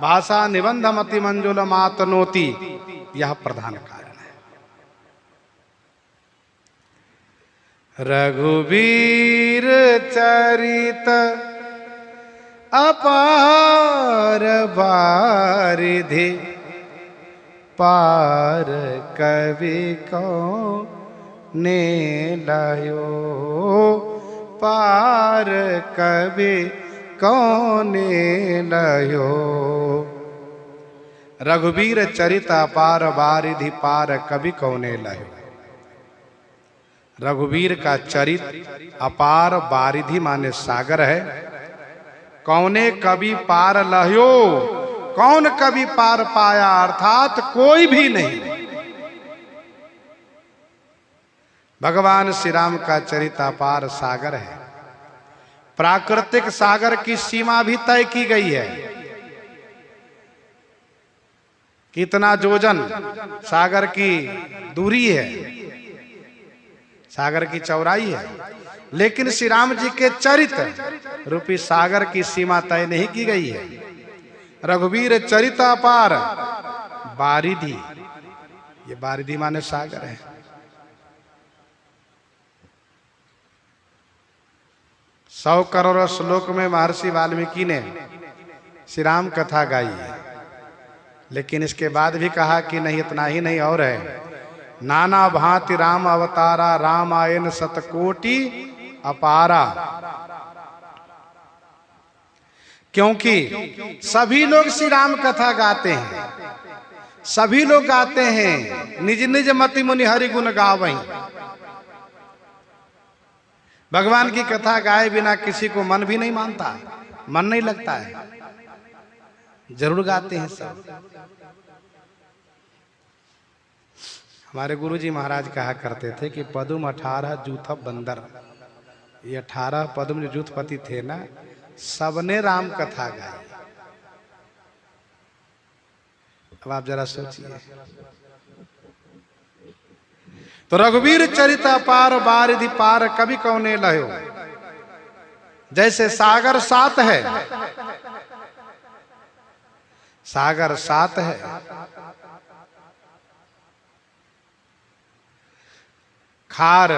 भाषा निबंध मति मंजुल मातनोति, यह प्रधान कारण है। रघुवीर चरित अपार बारिधि, पार कवि को ने लायो, पार कवि कौने लयो। रघुवीर चरित अपार बारिधि, पार कवि कौने लयो। रघुवीर का चरित अपार बारिधि माने सागर है। कौने कवि पार लयो, कौन कवि पार पाया? अर्थात कोई भी नहीं। भगवान श्री राम का चरित अपार सागर है। प्राकृतिक सागर की सीमा भी तय की गई है। कितना योजन सागर की दूरी है, सागर की चौड़ाई है, लेकिन श्री राम जी के चरित रूपी सागर की सीमा तय नहीं की गई है। रघुवीर चरित अपार बारिधि, ये बारिधि माने सागर है। 100 करोड़ श्लोक में महर्षि वाल्मीकि ने श्री राम कथा गाई है, लेकिन इसके बाद भी कहा कि नहीं, इतना ही नहीं और है। नाना भांति राम अवतारा, रामायण शतकोटि अपारा। क्योंकि सभी लोग श्री राम कथा गाते हैं, सभी लोग गाते हैं, निज निज मति मुनि हरि गुण गावहीं। भगवान की कथा गाए बिना किसी को मन भी नहीं मानता, मन नहीं लगता है, जरूर गाते हैं सब। हमारे गुरुजी महाराज कहा करते थे कि पदुम 18 जूथ बंदर, ये 18 पद्म जो जूथपति थे ना, सबने राम कथा गाई। अब आप जरा सोचिए। तो रघुवीर चरित अपार बारिधि, पार कवि कौने लयो। जैसे सागर सात है, सागर सात है, खार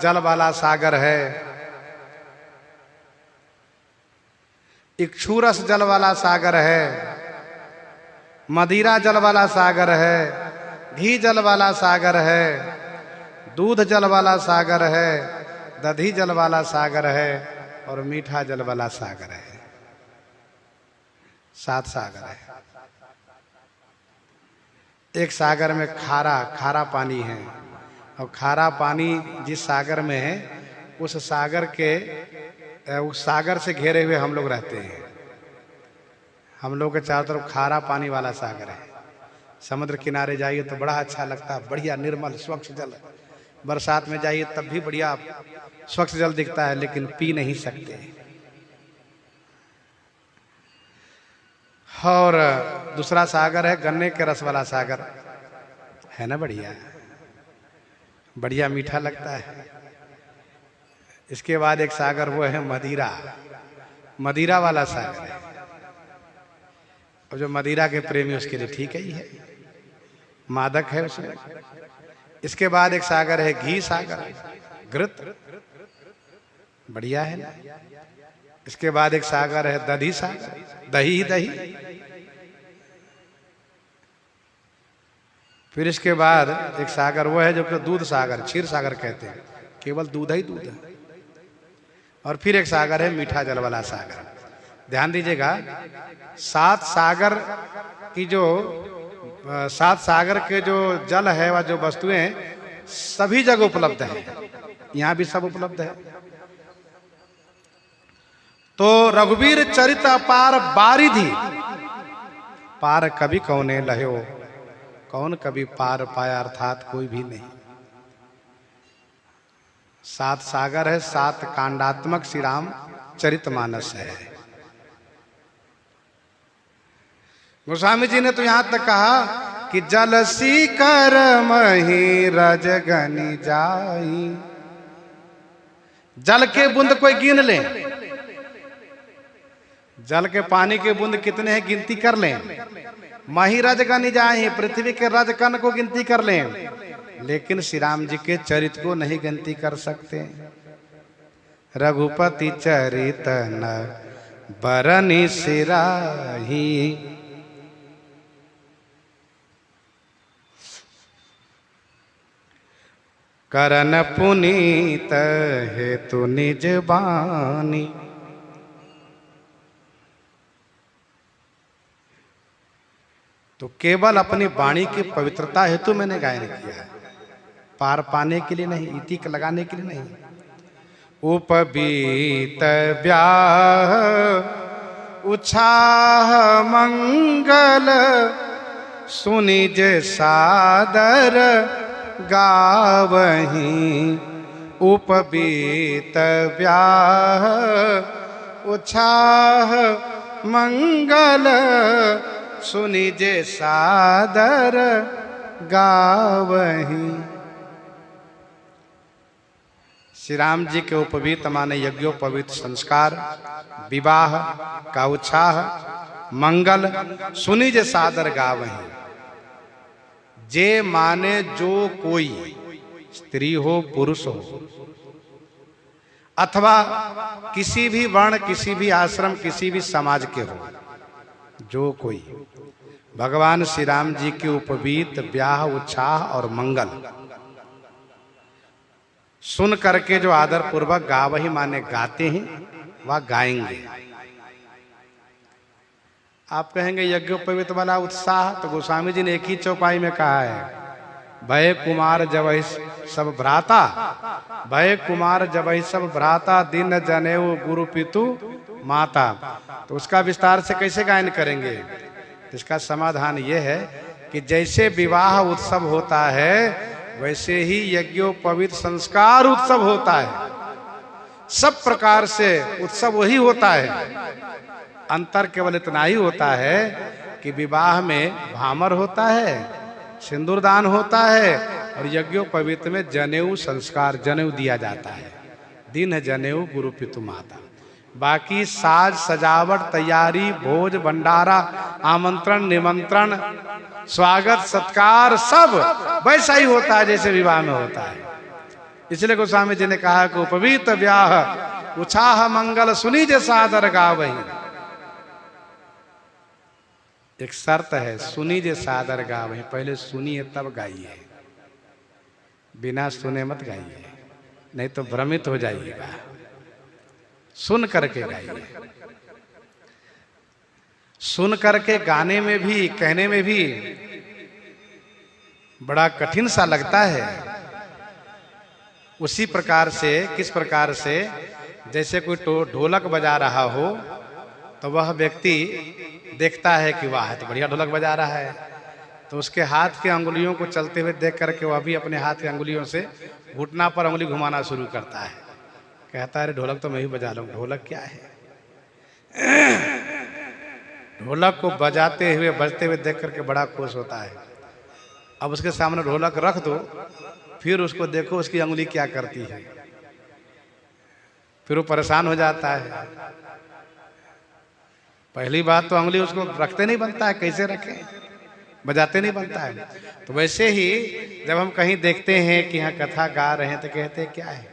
जल वाला सागर है, इक्षुरस जल वाला सागर है, मदिरा जल वाला सागर है, घी जल वाला सागर है, दूध जल वाला सागर है, दधी जल वाला सागर है और मीठा जल वाला सागर है। 7 सागर है। एक सागर में खारा पानी है और खारा पानी जिस सागर में है उस सागर से घिरे हुए हम लोग रहते हैं। हम लोग के चारों तरफ खारा पानी वाला सागर है। समुद्र किनारे जाइए तो बड़ा अच्छा लगता है, बढ़िया निर्मल स्वच्छ जल। बरसात में जाइए तब भी बढ़िया स्वच्छ जल दिखता है, लेकिन पी नहीं सकते। और दूसरा सागर है गन्ने के रस वाला सागर, है ना, बढ़िया मीठा लगता है। इसके बाद एक सागर वो है मदिरा वाला सागर है। और जो मदिरा के प्रेमी उसके लिए ठीक ही है, मादक है उसमें। इसके बाद एक सागर है घी सागर, घृत, बढ़िया है ना। इसके बाद एक सागर है दधी सागर, दही। फिर इसके बाद एक सागर वो है जो कि दूध सागर, क्षीर सागर कहते हैं, केवल दूध ही दूध है। और फिर एक सागर है मीठा जल वाला सागर। ध्यान दीजिएगा, 7 सागर के जो जल है व जो वस्तुएं सभी जगह उपलब्ध है, यहां भी सब उपलब्ध है। तो रघुवीर चरित अपार बारिधि, पार कभी कौने लहो, कौन कभी पार पाया, अर्थात कोई भी नहीं। 7 सागर है, 7 कांडात्मक श्री राम चरितमानस है। गोस्वामी जी ने तो यहां तक कहा कि जलसी कर मही रजगनी जाई। जल के बूंद कोई गिन ले, जल के पानी के बूंद कितने हैं गिनती कर लें। मही रजगनी जाई, पृथ्वी के रजकण को गिनती कर लें, लेकिन श्री राम जी के चरित को नहीं गिनती कर सकते। रघुपति चरित न बरनी सिराही, करन पुनीत हेतु निज बानी। तो केवल अपनी वाणी की पवित्रता हेतु मैंने गायन किया है, पार पाने के लिए नहीं, इति लगाने के लिए नहीं। उपबीत ब्याह उछाह मंगल, सुनिज सादर गावहीं। उपबीत ब्याह उछाह मंगल, सुनिज सादर गावहीं। श्री राम जी के उपवीत माने यज्ञोपवीत संस्कार, विवाह का उत्साह, मंगल, सुनिज सादर गावहीं। जे माने जो कोई, स्त्री हो पुरुष हो, अथवा किसी भी वर्ण, किसी भी आश्रम, किसी भी समाज के हो, जो कोई भगवान श्री राम जी के उपवीत ब्याह उत्साह और मंगल सुन करके जो आदर पूर्वक गावही माने गाते हैं, वह गाएंगे। आप कहेंगे यज्ञोपवीत वाला उत्साह, तो गोस्वामी जी ने एक ही चौपाई में कहा है, भय कुमार जबहि सब भ्राता, भय कुमार जबहि सब भ्राता, दिन जनेऊ गुरु पितु माता। तो उसका विस्तार से कैसे गायन करेंगे? इसका समाधान यह है कि जैसे विवाह उत्सव होता है, वैसे ही यज्ञोपवीत संस्कार उत्सव होता है। सब प्रकार से उत्सव वही होता है। अंतर केवल इतना ही होता है कि विवाह में भामर होता है, सिंदूरदान होता है, और यज्ञोपवीत में जनेऊ संस्कार, जनेऊ दिया जाता है। दिन जनेऊ गुरु पितु माता। बाकी साज सजावट, तैयारी, भोज भंडारा, आमंत्रण निमंत्रण, स्वागत सत्कार सब वैसा ही होता है जैसे विवाह में होता है। इसलिए गोस्वामी जी ने कहा कि उपवीत ब्याह उछाह मंगल, सुनिज सादर गावहीं। एक शर्त है, सुनी जे सादर गावे, पहले सुनिए तब गाइए, बिना सुने मत गाइए, नहीं तो भ्रमित हो जाइएगा। सुन करके गाइए। सुन करके गाने में भी, कहने में भी बड़ा कठिन सा लगता है। उसी प्रकार से, किस प्रकार से, जैसे कोई ढोलक बजा रहा हो तो वह व्यक्ति देखता है कि वाह तो बढ़िया ढोलक बजा रहा है, तो उसके हाथ के अंगुलियों को चलते हुए देख करके वह भी अपने हाथ के अंगुलियों से घुटना पर अंगुली घुमाना शुरू करता है। कहता है अरे ढोलक तो मैं ही बजा लूं। ढोलक क्या है? ढोलक को बजाते हुए, बजते हुए देख करके बड़ा खुश होता है। अब उसके सामने ढोलक रख दो, फिर उसको देखो उसकी अंगुली क्या करती है, फिर वो परेशान हो जाता है। पहली बात तो अंगुली उसको रखते नहीं बनता है, कैसे रखें, बजाते नहीं बनता है। तो वैसे ही जब हम कहीं देखते हैं कि यहाँ कथा गा रहे हैं तो कहते हैं क्या है,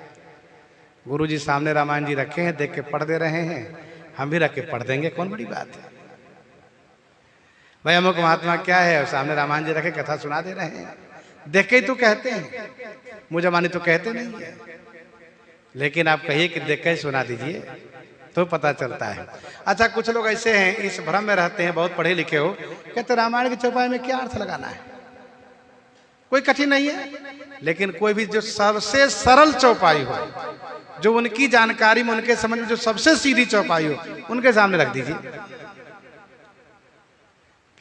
गुरु जी सामने रामायण जी रखे हैं, देख के पढ़ दे रहे हैं, हम भी रख के पढ़ देंगे, कौन बड़ी बात है भाई। अमुक महात्मा क्या है, सामने रामायण जी रखे कथा सुना दे रहे हैं, देख के ही तो कहते हैं, मुझे मानी तो कहते नहीं है। लेकिन आप कहिए कि देख के ही सुना दीजिए तो पता चलता है। अच्छा, कुछ लोग ऐसे हैं, इस भ्रम में रहते हैं, बहुत पढ़े लिखे हो, कहते रामायण की चौपाई में क्या अर्थ लगाना है, कोई कठिन नहीं है। लेकिन कोई भी जो सबसे सरल चौपाई हो, जो उनकी जानकारी में, उनके समझ में जो सबसे सीधी चौपाई हो, उनके सामने रख दीजिए,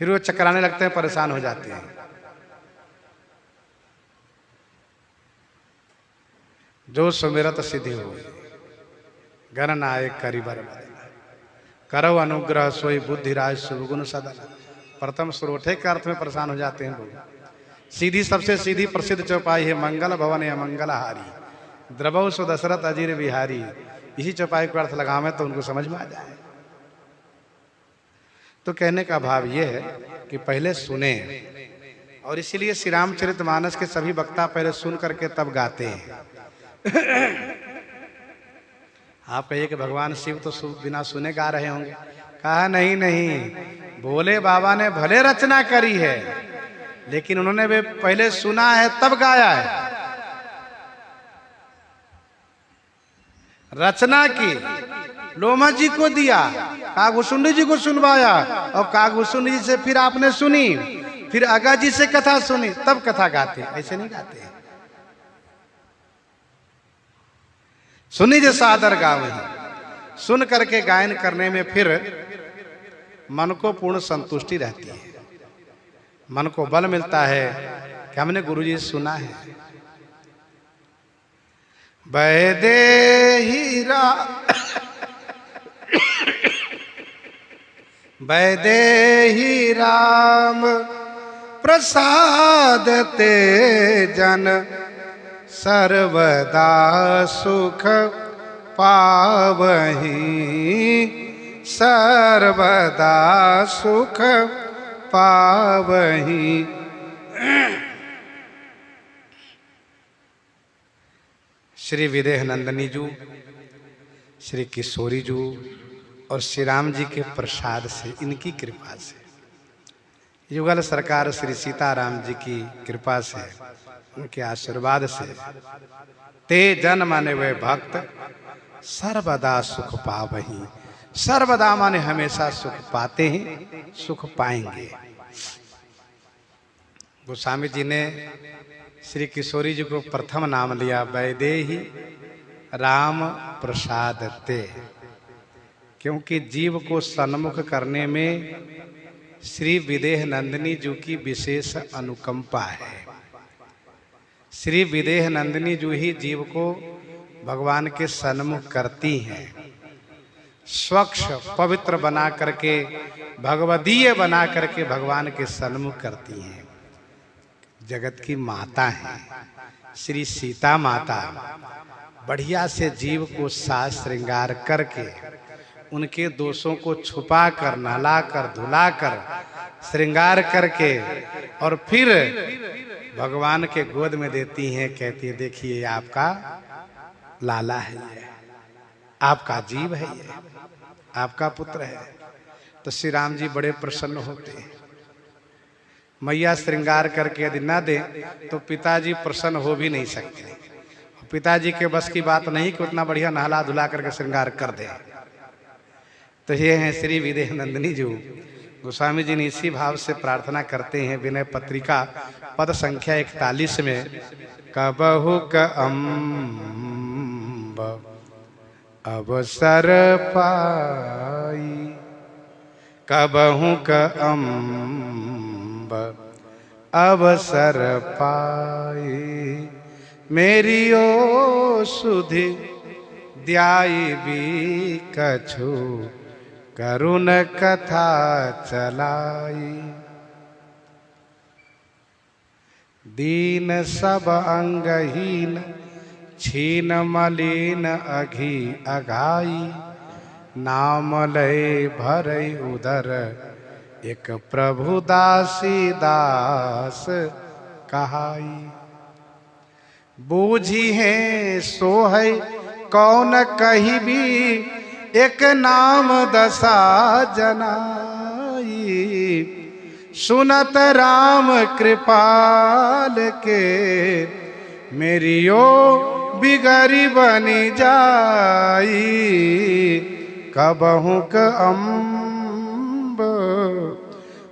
फिर वो चकराने लगते हैं, परेशान हो जाते हैं। जो सुमिरत सिद्धि हो, गणनायक करिबर करो अनुग्रह सोई बुद्धिराज सुगुण सदन। प्रथम सुरोठे के अर्थ में परेशान हो जाते हैं लोग। सीधी, सबसे सीधी प्रसिद्ध चौपाई है मंगल भवन या मंगलहारी, द्रवौ सो दशरथ अजीर बिहारी। इसी चौपाई को अर्थ लगावे तो उनको समझ में आ जाए। तो कहने का भाव यह है कि पहले सुने, और इसीलिए श्री रामचरितमानस के सभी वक्ता पहले सुन करके तब गाते हैं। आप कहिए कि भगवान शिव तो बिना सुने गा रहे होंगे। कहा नहीं नहीं, भोले बाबा ने भले रचना करी है, लेकिन उन्होंने भी पहले सुना है तब गाया है। रचना की लोमा जी को दिया, कागभूषुंडी जी को सुनवाया, और कागभूषुंडी जी से फिर आपने सुनी, फिर अगा जी से कथा सुनी, तब कथा गाते। ऐसे नहीं गाते। सुनी जे सादर गावे, सुन करके गायन करने में फिर मन को पूर्ण संतुष्टि रहती है, मन को बल मिलता है कि हमने गुरुजी से सुना है। वैदेही राम प्रसाद ते जन सर्वदा सुख पावही, सर्वदा सुख पावही। श्री विदेह नंदनी जी, श्री किशोरी जी और श्री राम जी के प्रसाद से, इनकी कृपा से, युगल सरकार श्री सीताराम जी की कृपा से, उनके आशीर्वाद से, ते जन माने वे भक्त सर्वदा सुख पावही। सर्वदा माने हमेशा सुख पाते हैं, सुख पाएंगे। गोस्वामी जी ने श्री किशोरी जी को प्रथम नाम लिया वैदेही राम प्रसाद ते, क्योंकि जीव को सन्मुख करने में श्री विदेह नंदिनी जी की विशेष अनुकंपा है। श्री विदेह नंदिनी जी ही जीव को भगवान के सन्मुख करती हैं, स्वच्छ पवित्र बना करके, भगवदीय बना करके भगवान के सन्मुख करती हैं। जगत की माता है श्री सीता माता, बढ़िया से जीव को साज श्रृंगार करके, उनके दोषों को छुपा कर, नहला कर, धुला कर, श्रृंगार करके, और फिर भगवान के गोद में देती हैं। कहती है देखिए आपका लाला है ये, आपका जीव है ये, आपका पुत्र है। तो श्री राम जी बड़े प्रसन्न होते हैं। मैया श्रृंगार करके यदि ना दे तो पिताजी प्रसन्न हो भी नहीं सकते। पिताजी के बस की बात नहीं कि उतना बढ़िया नहला धुला करके श्रृंगार कर दे। तो ये हैं श्री विदेह नंदिनी जी। गोस्वामी जी ने इसी भाव से प्रार्थना करते हैं विनय पत्रिका पद संख्या 41 में, कबहु क अम्ब अवसर पाई, कबहु क अम्ब अवसर पाई, मेरी ओ सुधि द्याई भी कछु करुण कथा चलाई। दीन सब अंगहीन छीन मलिन अघी अघाई, नाम लय भरई उदर एक प्रभु दासी दास कहाई। बूझी है सो है कौन कही भी, एक नाम दशा जनाई, सुनत राम कृपाल के, मेरी ओ बिगड़ी बनी जाई, कबहु क अम्ब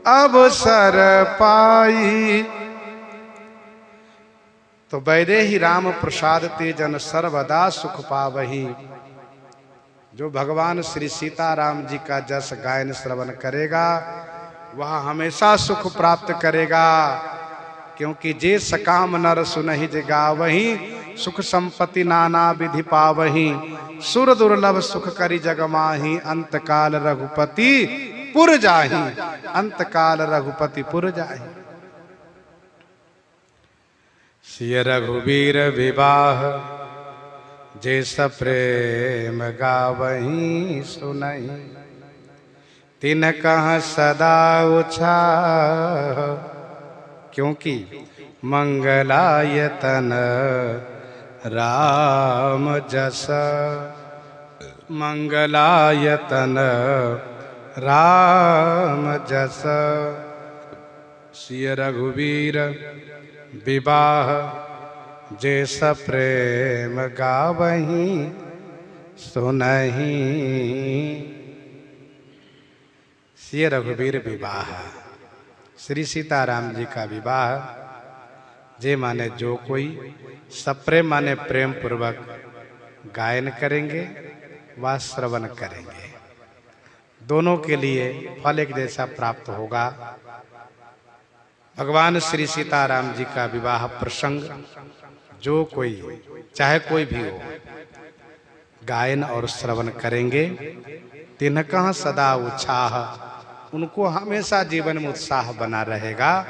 अवसर पाई। तो वैदेही राम प्रसाद ते जन सर्वदा सुख पावही। जो भगवान श्री सीताराम जी का जस गायन श्रवण करेगा वह हमेशा सुख प्राप्त करेगा, क्योंकि जे सकाम नर सुनहि जे गावही, सुख संपत्ति नाना विधि पावही, सुर दुर्लभ सुख करि जग माही, अंतकाल रघुपति पुर जाही, अंतकाल रघुपति पुर जाही। सिय रघुवीर विवाह जे सप्रेम गावही सुनहि, तिन कह सदा उछाह, क्योंकि मंगलायतन राम जस, मंगलायतन राम जस। सिय रघुवीर विवाह जे सप्रेम गावही सुनहि। सिय रघुवीर विवाह, श्री सीताराम जी का विवाह, जे माने जो कोई सप्रेम माने प्रेम पूर्वक गायन करेंगे व श्रवण करेंगे, दोनों के लिए फल एक जैसा प्राप्त होगा। भगवान श्री सीताराम जी का विवाह प्रसंग जो कोई चाहे कोई भी हो गायन और श्रवण करेंगे, तिनका सदा उत्साह, उनको हमेशा जीवन में उत्साह बना रहेगा,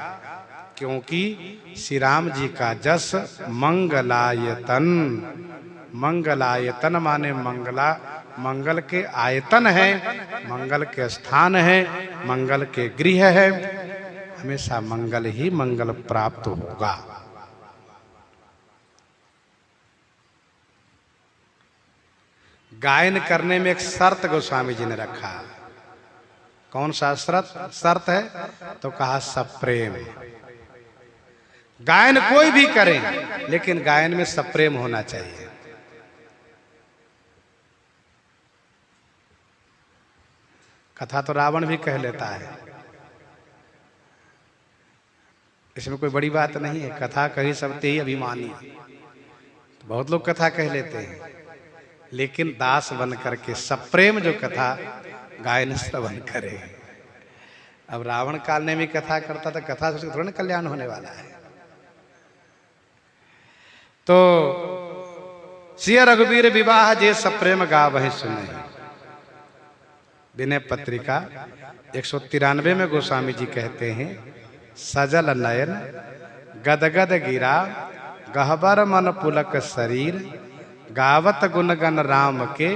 क्योंकि श्री राम जी का जस मंगलायतन, मंगलायतन माने मंगला, मंगल के आयतन है, मंगल के स्थान है, मंगल के गृह है, हमेशा मंगल ही मंगल प्राप्त होगा। गायन करने में एक शर्त गोस्वामी जी ने रखा। कौन सा शर्त है? तो कहा सप्रेम। गायन कोई भी करे लेकिन गायन में सप्रेम होना चाहिए। कथा तो रावण भी कह लेता है, इसमें कोई बड़ी बात नहीं है। कथा कही सबते ही अभिमानी, तो बहुत लोग कथा कह लेते हैं, लेकिन दास बन करके सप्रेम जो कथा गायन श्रवण करे। अब रावण काल ने भी कथा करता था, कथा से थोड़ा ना कल्याण होने वाला है। तो सिय रघुवीर विवाह जे सप्रेम गावहि सुनहि, विनय पत्रिका 193 में गोस्वामी जी कहते हैं, सजल नयन गदगद गिरा, गहबर मन पुलक शरीर, गावत गुणगन राम के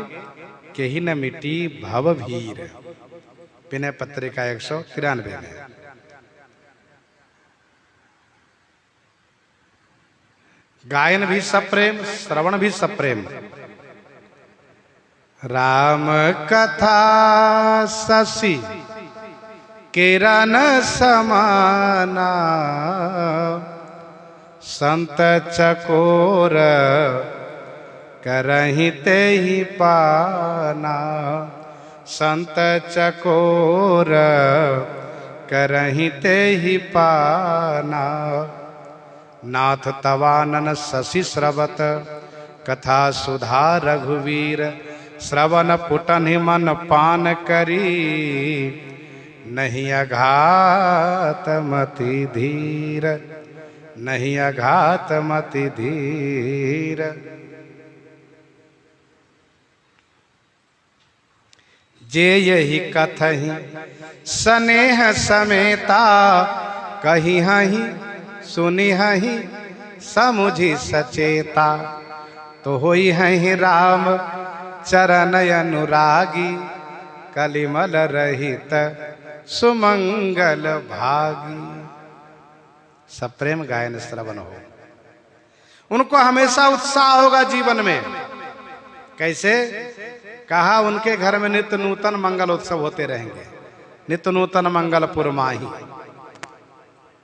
ही न मिटी भव भीर। विनय पत्रिका 193 में। गायन भी सप्रेम, श्रवण भी सप्रेम। राम कथा शशि किरण समाना संत चकोर करहि ते ही पाना। संत चकोर करहि ते ही पाना। नाथ तवानन शशि श्रवत कथा सुधा रघुवीर। श्रवण पुटन मन पान करी नहीं अघात मति धीर। नहीं अघात मति धीर। जे यही कथहि स्नेह समेता। कही हही सुनी हही समुझी सचेता। तो होई हही राम चरण अनुरागी। कलिमल रहित सुमंगल भागी। सब प्रेम गायन श्रवण हो। उनको हमेशा उत्साह होगा जीवन में। कैसे? कहा उनके घर में नित्य नूतन मंगल उत्सव होते रहेंगे। नित्य नूतन मंगलपुर माही।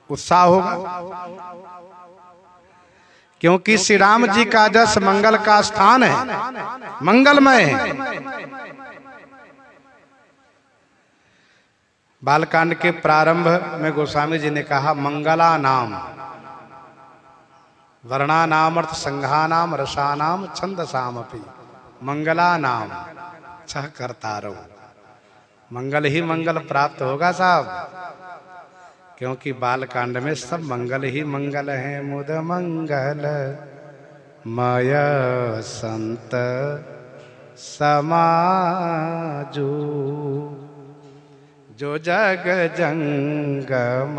उत्साह होगा क्योंकि श्री राम जी का जस मंगल का स्थान है, मंगलमय है। बालकांड के प्रारंभ में गोस्वामी जी ने कहा मंगला नाम वर्णा नाम अर्थ संघा नाम रसा नाम छंद सामपि। मंगला नाम छह करता रहो। मंगल ही मंगल प्राप्त होगा साहब, क्योंकि बालकांड में सब मंगल ही मंगल है। मुद मंगल मय संत समाजू। जो जग जंगम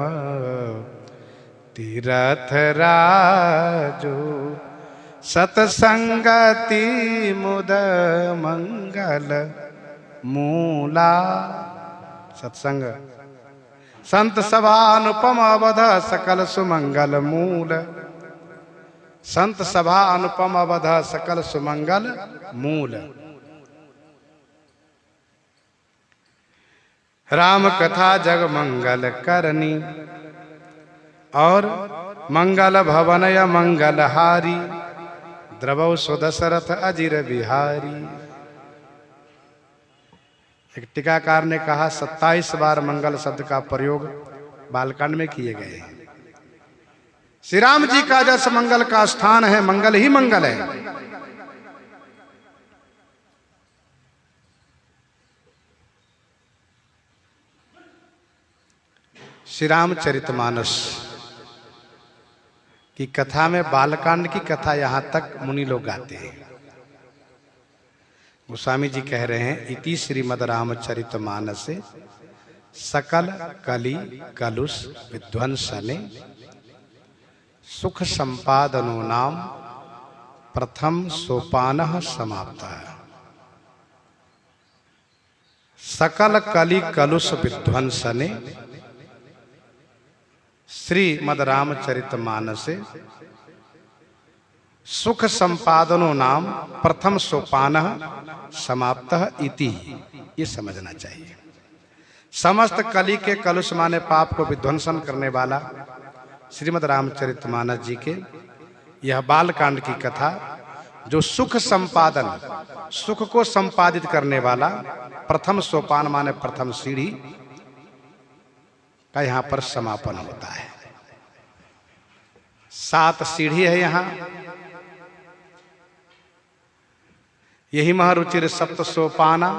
तीरथ राजू। सतसंगति मुद मंगल मूला। सत्संग संत सभा अनुपम अवध सकल सुमंगल मूल। संत सभा अनुपम अवध सकल सुमंगल मूल। राम कथा जग मंगल करनी। और मंगल भवनय मंगल हारी। द्रवौ सुदशरथ अजिर बिहारी। एक टीकाकार ने कहा 27 बार मंगल शब्द का प्रयोग बालकांड में किए गए हैं। श्री राम जी का जस मंगल का स्थान है, मंगल ही मंगल है। श्री रामचरितमानस की कथा में बालकांड की कथा यहां तक मुनि लोग गाते हैं। गोस्वामी जी कह रहे हैं इति श्रीमद् रामचरितमानसे सकल कली कलुष विध्वंसने सुख संपादनो नाम प्रथम सोपानः समाप्तः। सकल कली कलुष विध्वंसने श्रीमद् रामचरितमानसे सुख संपादनो नाम प्रथम सोपानः समाप्तः इति। ये समझना चाहिए। समस्त कली के कलुष माने पाप को विध्वंसन करने वाला श्रीमद् रामचरितमानस जी के यह बालकांड की कथा, जो सुख संपादन, सुख को संपादित करने वाला प्रथम सोपान माने प्रथम सीढ़ी का यहां पर समापन होता है। 7 सीढ़ी है यहां। यही महारुचिर सप्त सोपाना।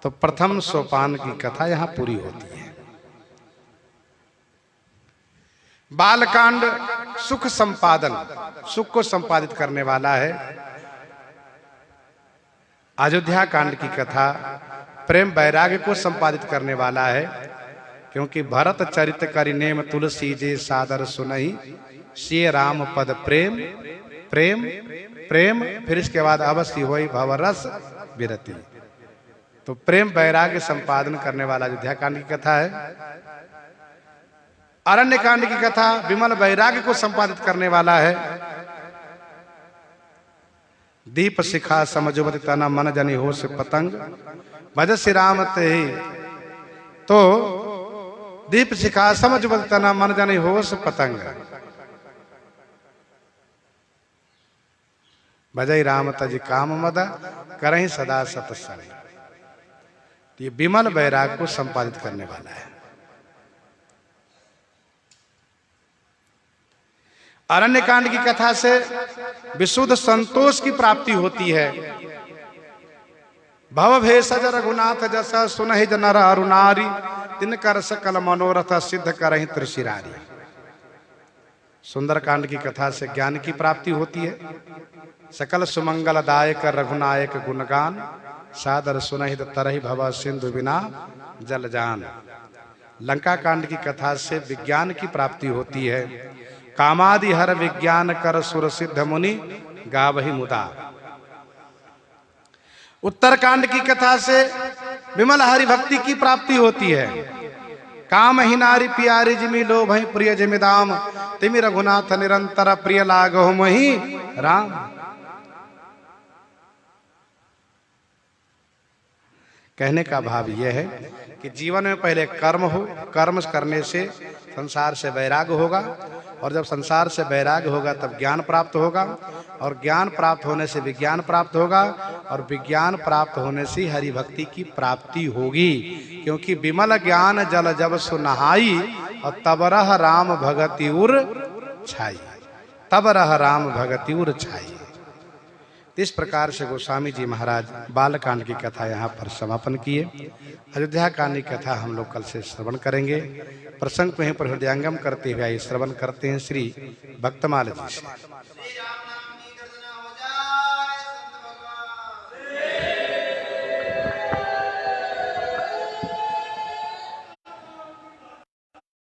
तो प्रथम सोपान की कथा यहां पूरी होती है। बालकांड सुख संपादन, सुख को संपादित करने वाला है। अयोध्या कांड की कथा प्रेम वैराग्य को संपादित करने वाला है, क्योंकि भरत चरित करि नेम तुलसी जे सादर सुनहि। श्री राम पद प्रेम प्रेम प्रेम, फिर इसके बाद अवश्य होई भवरस विरति। तो प्रेम वैराग्य संपादन करने वाला अयोध्या कांड की कथा है। अरण्य कांड की कथा विमल वैराग्य को संपादित करने वाला है। दीप शिखा समझुमति तना मन जनि हो से पतंग। भज श्री राम ते तो दीप शिखा समझ बदतना मन जाने होश पतंग। भजई राम तज काम मद करहि सदा सतसंग। ये विमल वैराग को संपादित करने वाला है। अरण्य कांड की कथा से विशुद्ध संतोष की प्राप्ति होती है। भव भेषज रघुनाथ जसा सुनहि नर अरुनारी तिन कर सकल मनोरथ सिद्ध करहि त्रिशिरारी। सुंदर कांड की कथा से ज्ञान की प्राप्ति होती है। सकल सुमंगल दायक रघुनायक गुणगान सादर सुनहि तरहि भव सिंधु बिना जल जान। लंका कांड की कथा से विज्ञान की प्राप्ति होती है। कामादि हर विज्ञान कर सुर सिद्ध मुनि गावहि मुदा। उत्तर कांड की कथा से विमल हरि भक्ति की प्राप्ति होती है। काम ही नारी प्यारी जिमि लोभ प्रिय जिमिदाम तिमि रघुनाथ निरंतर प्रिय लागो मही राम। कहने का भाव यह है कि जीवन में पहले कर्म हो, कर्म करने से संसार से वैराग्य होगा, और जब संसार से वैराग्य होगा तब ज्ञान प्राप्त होगा, और ज्ञान प्राप्त होने से विज्ञान प्राप्त होगा, और विज्ञान प्राप्त होने से हरि भक्ति की प्राप्ति होगी। क्योंकि विमल ज्ञान जल जब सुनहाई और तब रह राम भगति उर छाई। तब रह राम भगति उर छाई। इस प्रकार से गोस्वामी जी महाराज बालकांड की कथा यहाँ पर समापन किए। अयोध्या कांड की कथा हम लोग कल से श्रवण करेंगे। प्रसंग को यहीं पर हृदयंगम करते हुए श्रवण करते हैं श्री भक्तमाल जी से।